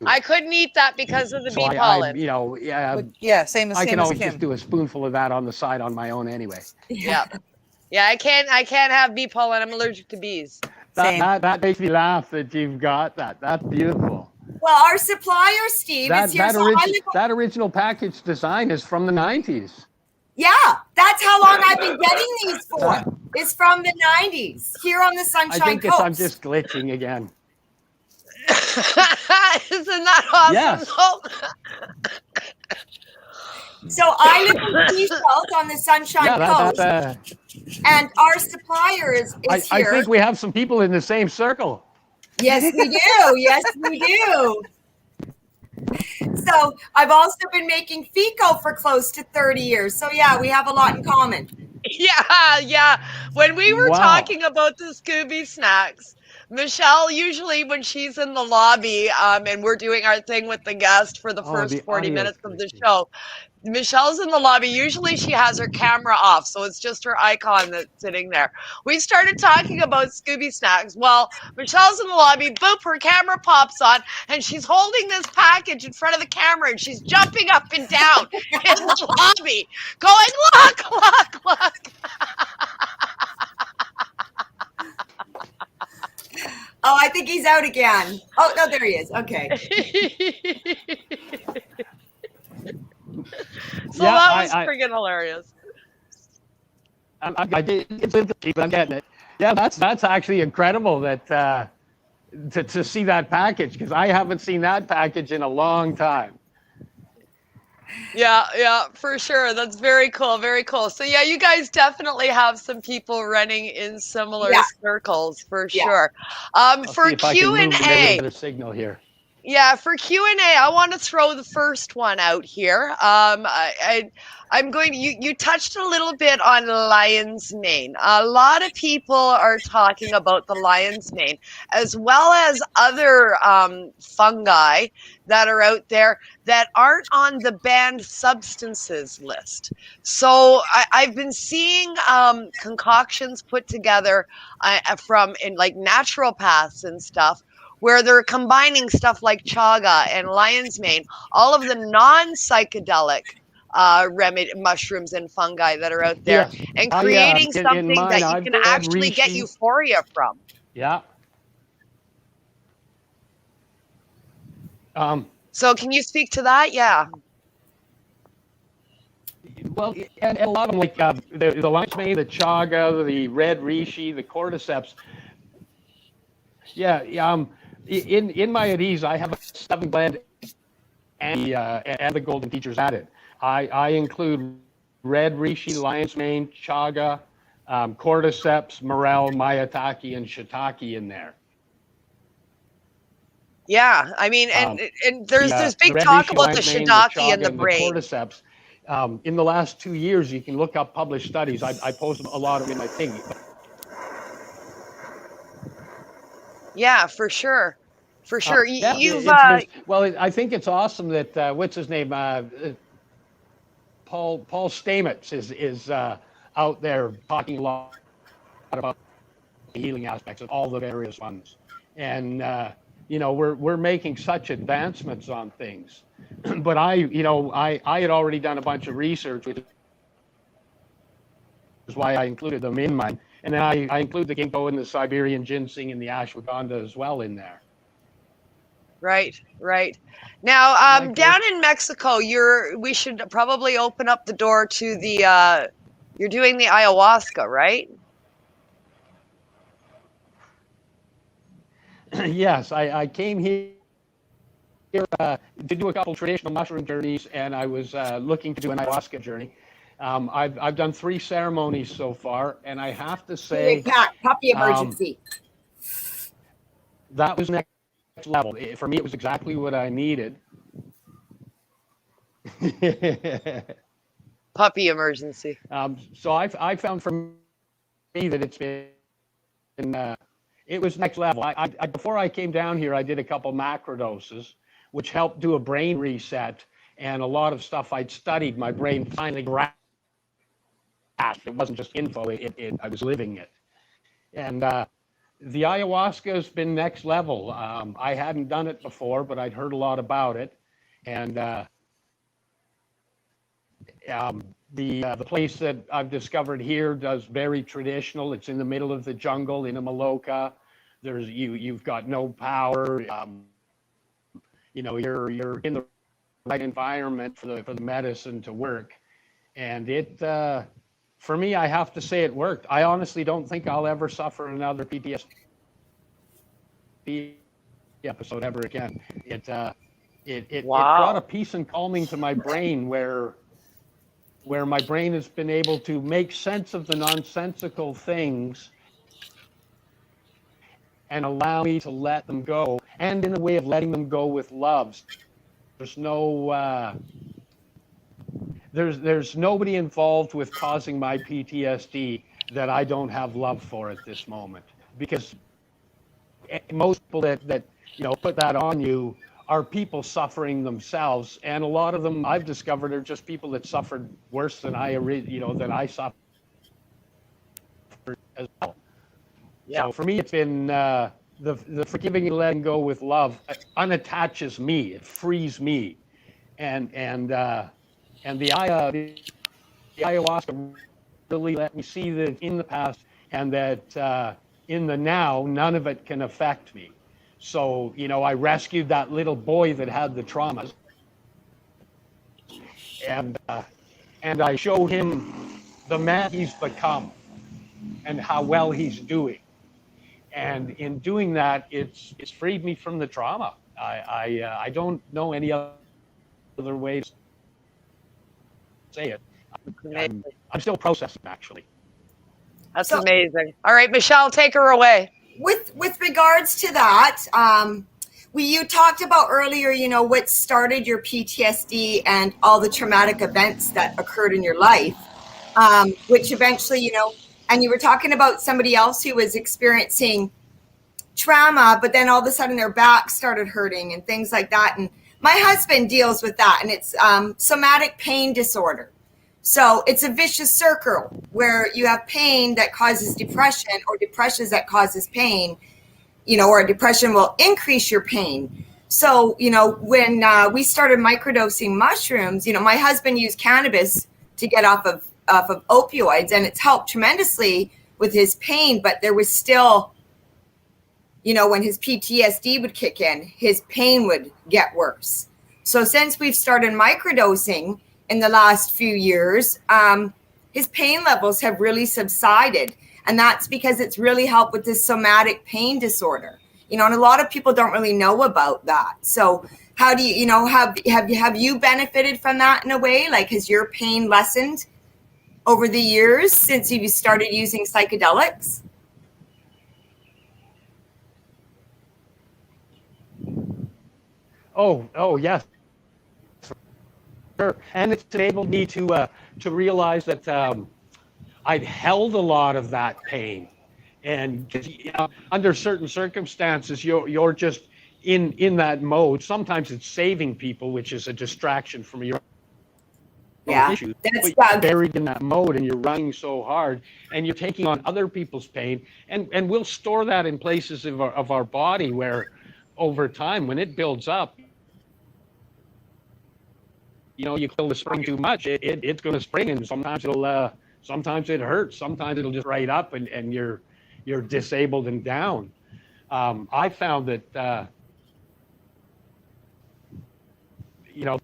I couldn't eat that because of the bee I, pollen. Same as I can as always Kim. just do a spoonful of that on the side on my own anyway. Yeah. Yeah, I can't have bee pollen. I'm allergic to bees. That makes me laugh that you've got that. That's beautiful. Well, our supplier, Steve, is here. That original package design is from the 90s. Yeah, that's how long I've been getting these for. It's from the 90s here on the Sunshine Coast. I'm just glitching again. Isn't that awesome? Yes. So I live in Seashells on the Sunshine Coast, and our supplier is here. I think we have some people in the same circle. Yes, we do. Yes, we do. So I've also been making FICO for close to 30 years. So yeah, we have a lot in common. Yeah. When we were talking about the Scooby snacks, Michelle, usually when she's in the lobby and we're doing our thing with the guest for the first 40 minutes of the show, Michelle's in the lobby. Usually she has her camera off, so it's just her icon that's sitting there. We started talking about Scooby snacks. Well, Michelle's in the lobby, boop, her camera pops on, and she's holding this package in front of the camera, and she's jumping up and down in the lobby, going, look. Oh, I think he's out again. Oh, no, there he is. Okay. So that was freaking hilarious. It's interesting, but I'm getting it. Yeah, that's actually incredible that to see that package, because I haven't seen that package in a long time. Yeah, for sure. That's very cool. Very cool. So yeah, you guys definitely have some people running in similar circles for sure. For Q&A, the signal here. Yeah, for Q&A, I want to throw the first one out here. I'm going to, you touched a little bit on lion's mane. A lot of people are talking about the lion's mane, as well as other fungi that are out there that aren't on the banned substances list. So I've been seeing concoctions put together from in like naturopaths and stuff, where they're combining stuff like chaga and lion's mane, all of the non-psychedelic mushrooms and fungi that are out there, and creating something that you can actually get euphoria from. Yeah. So can you speak to that? Yeah. Well, and a lot of them, like the lion's mane, the chaga, the red reishi, the cordyceps. Yeah. In my at ease, I have a 7-blend and the golden teachers added. I include red reishi, lion's mane, chaga, cordyceps, morel, maitake, and shiitake in there. Yeah, I mean, and there's this big talk about the shiitake and the brain. The cordyceps. In the last 2 years, you can look up published studies. I post a lot of them in my thing. Yeah, for sure. For sure. Well, I think it's awesome that, what's his name? Paul Stamets is out there talking a lot about the healing aspects of all the various ones. And, we're making such advancements on things. But I had already done a bunch of research, which is why I included them in mine. And then I include the ginkgo and the Siberian ginseng and the ashwagandha as well in there. Right. Now, down in Mexico, we should probably open up the door to the, you're doing the ayahuasca, right? yes, I came here to do a couple traditional mushroom journeys, and I was looking to do an ayahuasca journey. I've done 3 ceremonies so far, and I have to say, puppy emergency. That was next level. For me, it was exactly what I needed. Puppy emergency. So I found for me that it's been, it was next level. I before I came down here, I did a couple macrodoses, which helped do a brain reset, and a lot of stuff I'd studied, my brain finally grasped. It wasn't just info, I was living it. And the ayahuasca has been next level. I hadn't done it before, but I'd heard a lot about it. And the place that I've discovered here does very traditional. It's in the middle of the jungle in a Maloka. There's you've got no power. You're in the right environment for the medicine to work. And it for me, I have to say it worked. I honestly don't think I'll ever suffer another PTSD episode ever again. It brought a peace and calming to my brain where my brain has been able to make sense of the nonsensical things and allow me to let them go, and in a way of letting them go with love. There's no there's nobody involved with causing my PTSD that I don't have love for at this moment, because most people that put that on you are people suffering themselves, and a lot of them I've discovered are just people that suffered worse than I suffered as well. Yeah. So for me, it's been the forgiving and letting go with love unattaches me. It frees me, and the ayahuasca really let me see that in the past and that in the now, none of it can affect me. So, I rescued that little boy that had the traumas, and I showed him the man he's become and how well he's doing. And in doing that, it's freed me from the trauma. I don't know any other way to say it. I'm still processing, actually. That's amazing. All right, Michelle, take her away. With regards to that, you talked about earlier, what started your PTSD and all the traumatic events that occurred in your life, which eventually, and you were talking about somebody else who was experiencing trauma, but then all of a sudden their back started hurting and things like that. And my husband deals with that, and it's somatic pain disorder. So it's a vicious circle where you have pain that causes depression, or depression that causes pain, or depression will increase your pain. So, when we started microdosing mushrooms, my husband used cannabis to get off of opioids, and it's helped tremendously with his pain, but there was still, when his PTSD would kick in, his pain would get worse. So since we've started microdosing in the last few years, his pain levels have really subsided. And that's because it's really helped with this somatic pain disorder. And a lot of people don't really know about that. So how do you, have you benefited from that in a way? Like, has your pain lessened over the years since you started using psychedelics? Oh, yes. Sure. And it's enabled me to realize that I'd held a lot of that pain, and under certain circumstances, you're just in that mode. Sometimes it's saving people, which is a distraction from your own issue. You're buried in that mode, and you're running so hard, and you're taking on other people's pain, and we'll store that in places of our body where, over time, when it builds up, you kill the spring too much, it's going to spring, and sometimes sometimes it hurts, sometimes it'll just right up, and you're disabled and down. I found that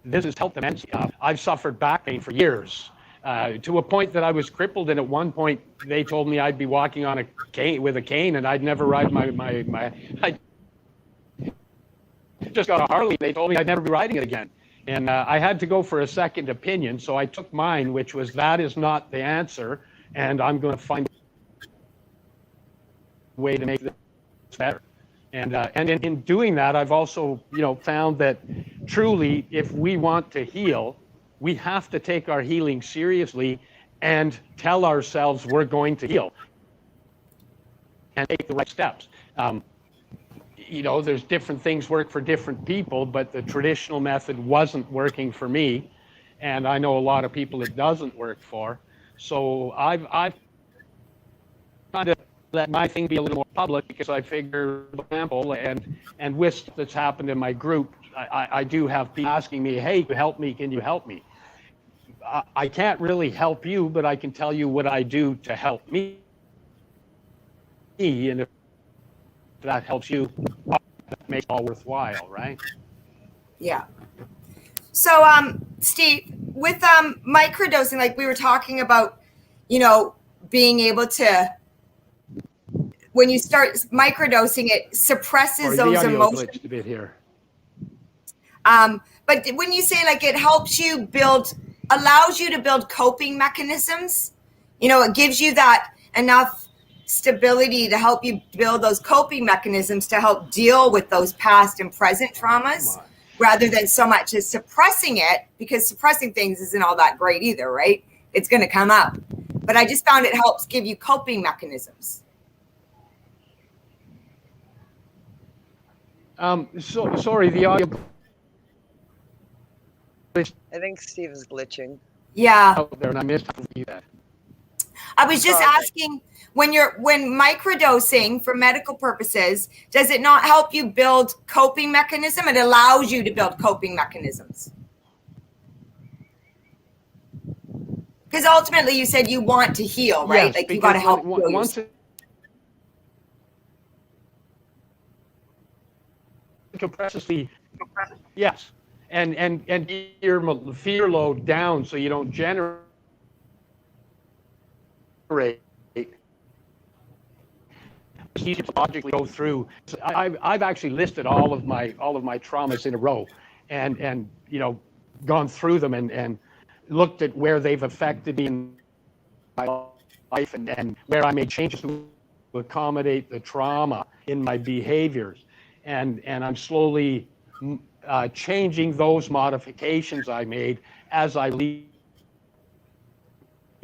this has helped immensely. I've suffered back pain for years, to a point that I was crippled, and at one point they told me I'd be walking on a cane with a cane, and I'd never ride my just got a Harley. They told me I'd never be riding it again. And I had to go for a second opinion. So I took mine, which was that is not the answer. And I'm going to find a way to make this better. And in doing that, I've also, found that truly, if we want to heal, we have to take our healing seriously and tell ourselves we're going to heal and take the right steps. There's different things work for different people, but the traditional method wasn't working for me. And I know a lot of people it doesn't work for. So I've kind of let my thing be a little more public because I figure, for example, and with stuff that's happened in my group, I do have people asking me, hey, help me, can you help me? I can't really help you, but I can tell you what I do to help me. And if that helps you, that makes it all worthwhile, right? Yeah. So, Steve, with microdosing, like we were talking about, being able to, when you start microdosing, it suppresses those emotions. Glitched a bit here. But when you say like it helps you allows you to build coping mechanisms, it gives you that enough stability to help you build those coping mechanisms to help deal with those past and present traumas rather than so much as suppressing it, because suppressing things isn't all that great either, right? It's going to come up. But I just found it helps give you coping mechanisms. Sorry, the audio. I think Steve is glitching. Yeah. Out there, and I missed that. I was just asking, when microdosing for medical purposes, does it not help you build coping mechanism? It allows you to build coping mechanisms. Because ultimately you said you want to heal, right? Yes, like you got to help once it compresses yes. And get your fear load down so you don't generate. It's easy to logically go through. So I've actually listed all of my traumas in a row, and gone through them and looked at where they've affected me in my life and where I made changes to accommodate the trauma in my behaviors, and I'm slowly changing those modifications I made as I release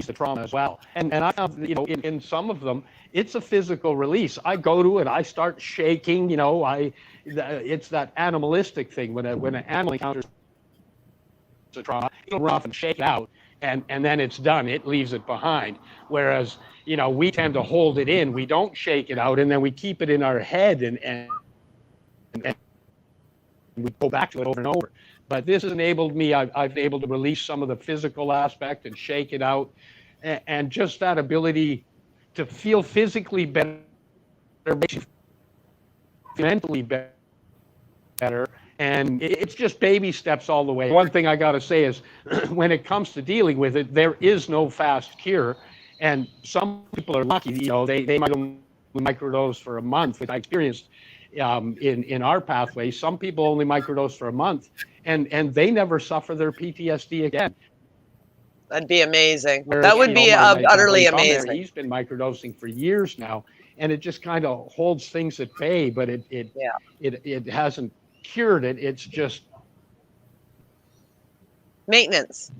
the trauma as well. And I found, in some of them, it's a physical release. I go to it, I start shaking, it's that animalistic thing. When an animal encounters a trauma, it'll run off and shake it out, and then it's done. It leaves it behind. Whereas, we tend to hold it in. We don't shake it out, and then we keep it in our head and we go back to it over and over. But this has enabled me, I've been able to release some of the physical aspect and shake it out. And just that ability to feel physically better, makes you feel mentally better. And it's just baby steps all the way. One thing I got to say is when it comes to dealing with it, there is no fast cure. And some people are lucky, they might only microdose for a month, which I experienced in our pathway. Some people only microdose for a month and they never suffer their PTSD again. That'd be amazing. Whereas, that would be utterly amazing. He's been microdosing for years now, and it just kind of holds things at bay, but it hasn't cured it. It's just maintenance.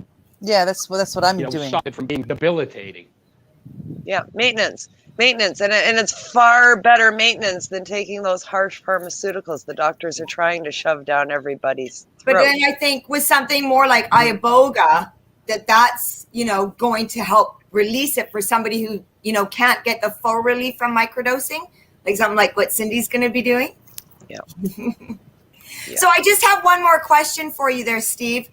Yeah, that's what I'm doing. Stop it from being debilitating. Yeah, maintenance, and it's far better maintenance than taking those harsh pharmaceuticals the doctors are trying to shove down everybody's throat. But then I think with something more like iboga, that's going to help release it for somebody who can't get the full relief from microdosing, like something like what Cindy's going to be doing. Yeah. So I just have one more question for you there, Steve.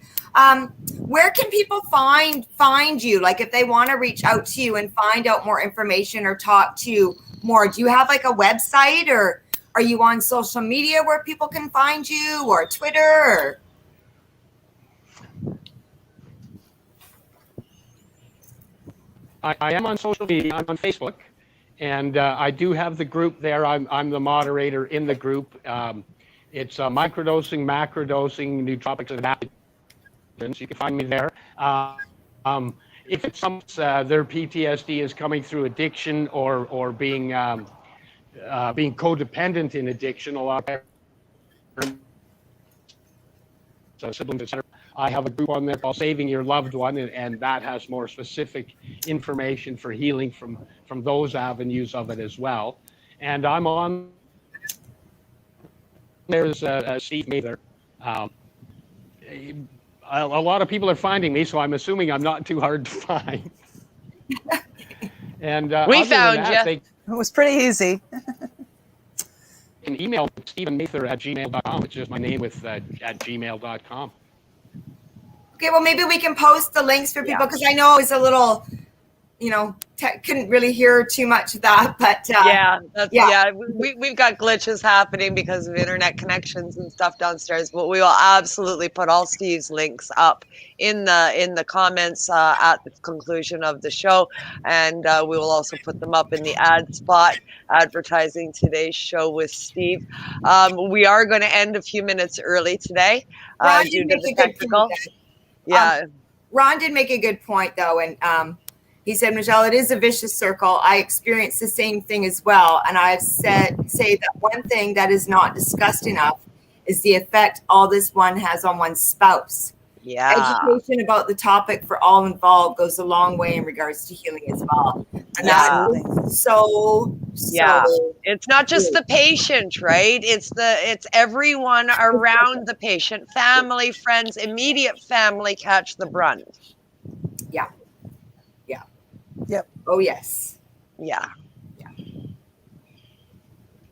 Where can people find you? Like if they want to reach out to you and find out more information or talk to you more, do you have like a website, or are you on social media where people can find you, or Twitter? Or? I am on social media. I'm on Facebook, and I do have the group there. I'm the moderator in the group, It's microdosing, macrodosing, nootropics, and adaptogens. You can find me there. If it's their PTSD is coming through addiction or being codependent in addiction, a lot of siblings, etc. I have a group on there called Saving Your Loved One, and that has more specific information for healing from those avenues of it as well. And I'm on. There's Steve Mather. A lot of people are finding me, so I'm assuming I'm not too hard to find. And we found you. It was pretty easy. You can email stephenmather@gmail.com, which is my name with at gmail.com. Okay, well, maybe we can post the links for people, because I know it's a little, couldn't really hear too much of that, but we've got glitches happening because of internet connections and stuff downstairs, but we will absolutely put all Steve's links up in the comments at the conclusion of the show, and we will also put them up in the ad spot advertising today's show with Steve. We are going to end a few minutes early today due to the technical. Ron did make a good point, though, and he said, Michelle, it is a vicious circle. I experienced the same thing as well, and I've say that one thing that is not discussed enough is the effect all this one has on one's spouse. Yeah. Education about the topic for all involved goes a long way in regards to healing as well. And that's so it's not just the patient, right? It's everyone around the patient, family, friends, immediate family catch the brunt. Yeah. Yep. Oh yes. Yeah.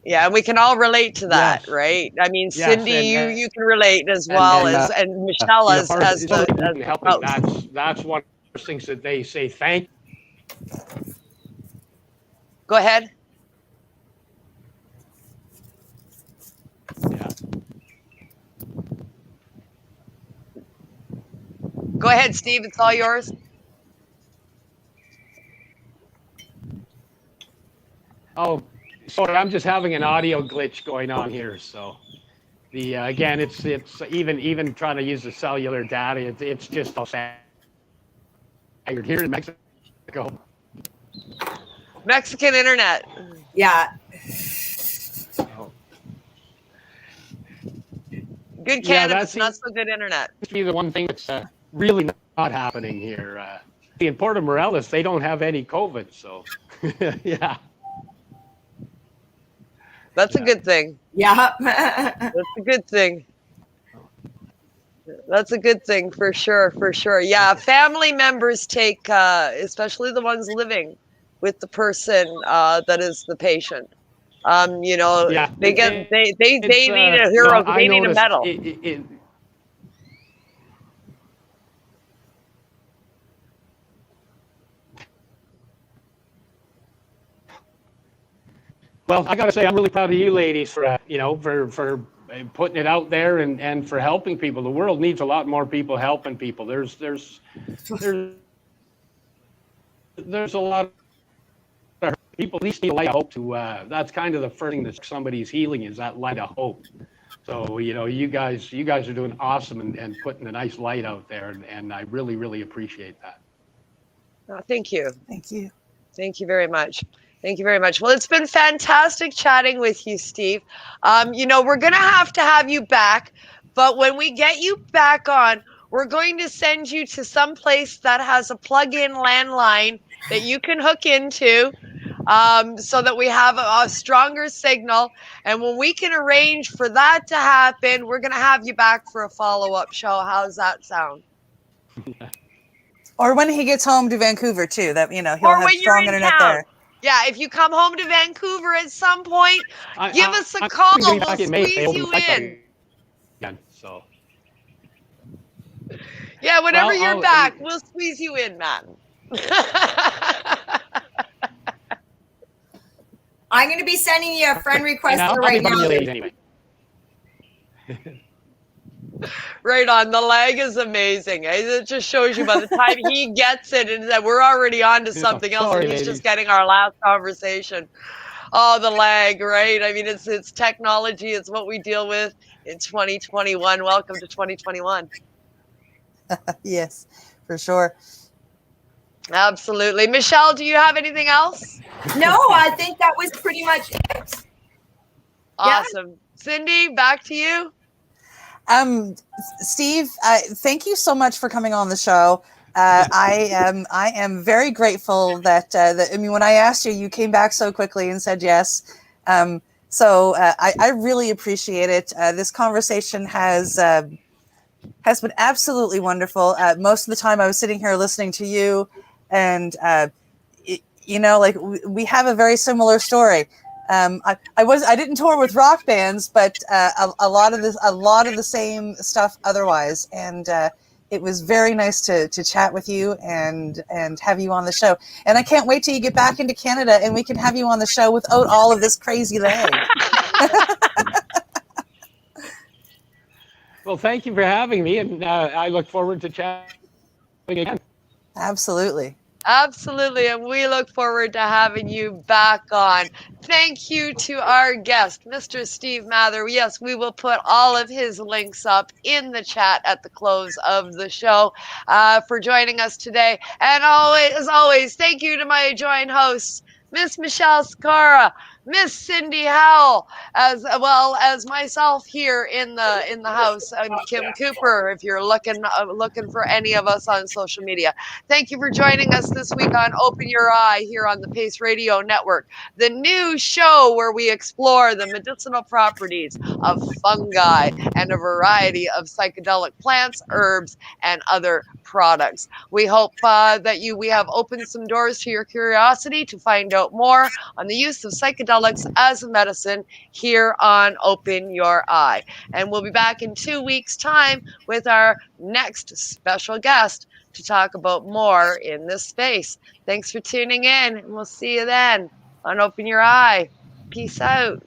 Yeah, and we can all relate to that, right? I mean, Cindy, you can relate as well and Michelle as helping. That's one of the things that they say. Thank. Go ahead. Yeah. Go ahead, Steve. It's all yours. Oh, sorry. I'm just having an audio glitch going on here. So, again, it's even trying to use the cellular data. It's just all staggered here in Mexico. Mexican internet. Yeah. Good cannabis, not so good internet. Seems to be the one thing that's really not happening here. In Puerto Morelos, they don't have any COVID, so yeah. That's a good thing. Yeah. That's a good thing. That's a good thing for sure. Yeah, family members take, especially the ones living with the person that is the patient. They need a hero. They need a medal. Well, I got to say, I'm really proud of you ladies for putting it out there and for helping people. The world needs a lot more people helping people. There's a lot of people at least need a light of hope to. That's kind of the first thing that somebody's healing is that light of hope. So you guys are doing awesome and putting a nice light out there, and I really, really appreciate that. Thank you. Thank you. Thank you very much. Thank you very much. Well, it's been fantastic chatting with you, Steve. We're going to have you back, but when we get you back on, we're going to send you to some place that has a plug-in landline that you can hook into so that we have a stronger signal. And when we can arrange for that to happen, we're going to have you back for a follow-up show. How's that sound? Or when he gets home to Vancouver, too, that, he'll have strong internet there. Yeah, if you come home to Vancouver at some point, give us a call. We'll squeeze you in. So. Yeah, whenever you're back, we'll squeeze you in, man. I'm going to be sending you a friend request right now. Anyway. Right on. The lag is amazing. It just shows you by the time he gets it and that we're already on to something else and he's just getting our last conversation. Oh, the lag, right? I mean, it's technology. It's what we deal with in 2021. Welcome to 2021. Yes, for sure. Absolutely. Michelle, do you have anything else? No, I think that was pretty much it. Awesome. Cindy, back to you. Steve, thank you so much for coming on the show. I am very grateful that I mean, when I asked you, you came back so quickly and said yes. So I really appreciate it. This conversation has been absolutely wonderful. Most of the time I was sitting here listening to you, and you know, like we have a very similar story. I didn't tour with rock bands, but a lot of the same stuff otherwise. And it was very nice to chat with you and have you on the show. And I can't wait till you get back into Canada and we can have you on the show without all of this crazy lag. Well, thank you for having me, and I look forward to chatting again. Absolutely. Absolutely, and we look forward to having you back on. Thank you to our guest, Mr. Steve Mather. Yes, we will put all of his links up in the chat at the close of the show for joining us today. And as always, thank you to my joint hosts, Miss Michelle Skara, Miss Cindy Howell, as well as myself here in the house. I'm Kim Cooper. If you're looking for any of us on social media, thank you for joining us this week on Open Your Eye here on the Pace Radio Network, the new show where we explore the medicinal properties of fungi and a variety of psychedelic plants, herbs, and other products. We hope that we have opened some doors to your curiosity to find out more on the use of psychedelics as a medicine here on Open Your Eye. And we'll be back in 2 weeks' time with our next special guest to talk about more in this space. Thanks for tuning in, and we'll see you then on Open Your Eye. Peace out.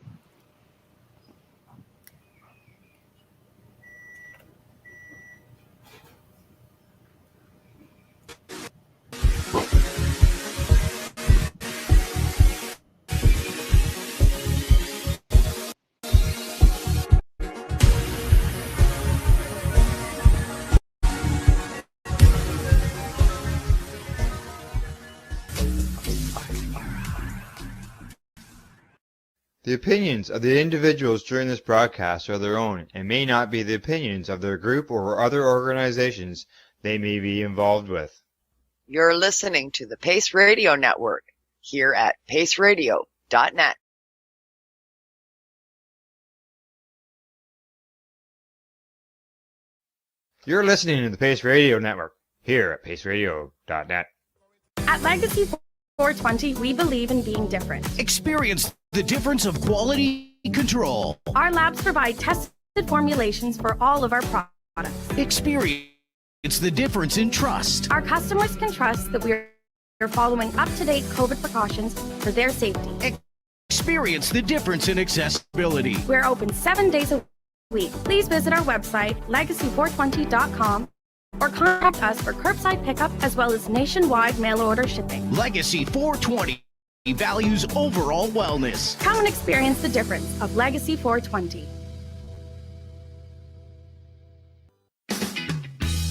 The opinions of the individuals during this broadcast are their own and may not be the opinions of their group or other organizations they may be involved with. You're listening to the Pace Radio Network here at paceradio.net. You're listening to the Pace Radio Network here at paceradio.net. At Legacy 420, we believe in being different. Experience the difference of quality control. Our labs provide tested formulations for all of our products. Experience the difference in trust. Our customers can trust that we're following up-to-date COVID precautions for their safety. Experience the difference in accessibility. We're open 7 days a week. Please visit our website, legacy420.com, or contact us for curbside pickup as well as nationwide mail order shipping. Legacy 420 values overall wellness. Come and experience the difference of Legacy 420.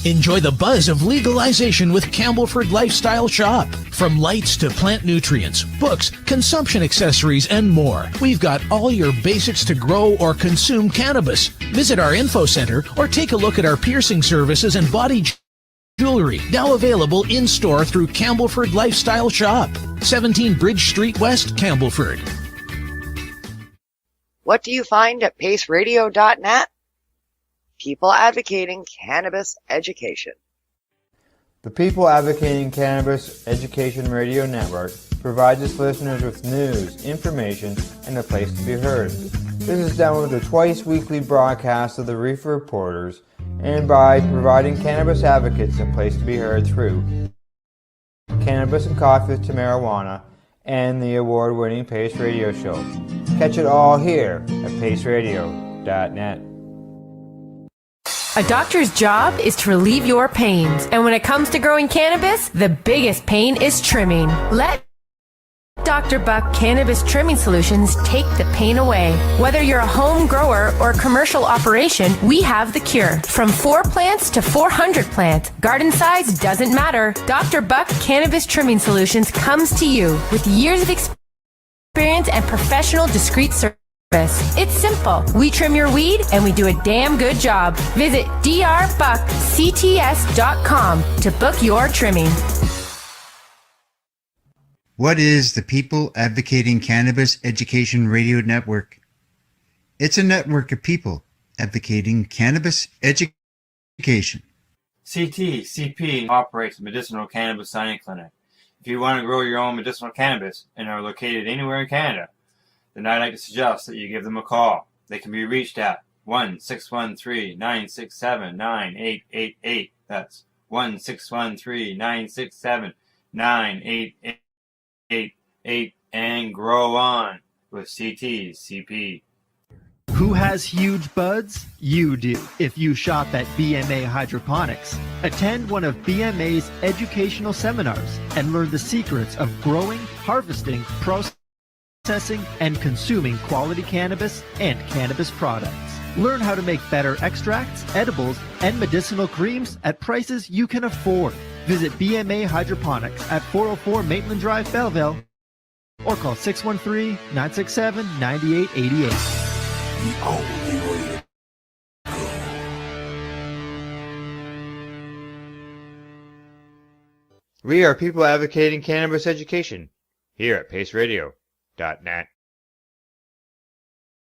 Enjoy the buzz of legalization with Campbellford Lifestyle Shop. From lights to plant nutrients, books, consumption accessories, and more, we've got all your basics to grow or consume cannabis. Visit our info center or take a look at our piercing services and body jewelry, now available in-store through Campbellford Lifestyle Shop, 17 Bridge Street West, Campbellford. What do you find at paceradio.net? People advocating cannabis education. The People Advocating Cannabis Education Radio Network provides its listeners with news, information, and a place to be heard. This is done with a twice-weekly broadcast of the Reefer Reporters and by providing cannabis advocates a place to be heard through Cannabis and Coffee to Marijuana and the award-winning Pace Radio Show. Catch it all here at paceradio.net. A doctor's job is to relieve your pains. And when it comes to growing cannabis, the biggest pain is trimming. Let Dr. Buck Cannabis Trimming Solutions take the pain away. Whether you're a home grower or a commercial operation, we have the cure. From 4 plants to 400 plants, garden size doesn't matter. Dr. Buck Cannabis Trimming Solutions comes to you with years of experience and professional discreet service. It's simple. We trim your weed and we do a damn good job. Visit drbuckcts.com to book your trimming. What is the People Advocating Cannabis Education Radio Network? It's a network of people advocating cannabis education. CTCP operates a medicinal cannabis signing clinic. If you want to grow your own medicinal cannabis and are located anywhere in Canada, then I'd like to suggest that you give them a call. They can be reached at 1-613-967-9888. That's 1-613-967-9888. And grow on with CTCP. Who has huge buds? You do. If you shop at BMA Hydroponics, attend one of BMA's educational seminars and learn the secrets of growing, harvesting, processing, and consuming quality cannabis and cannabis products. Learn how to make better extracts, edibles, and medicinal creams at prices you can afford. Visit BMA Hydroponics at 404 Maitland Drive, Belleville, or call 613-967-9888. The only way to We are people advocating cannabis education here at paceradio.net.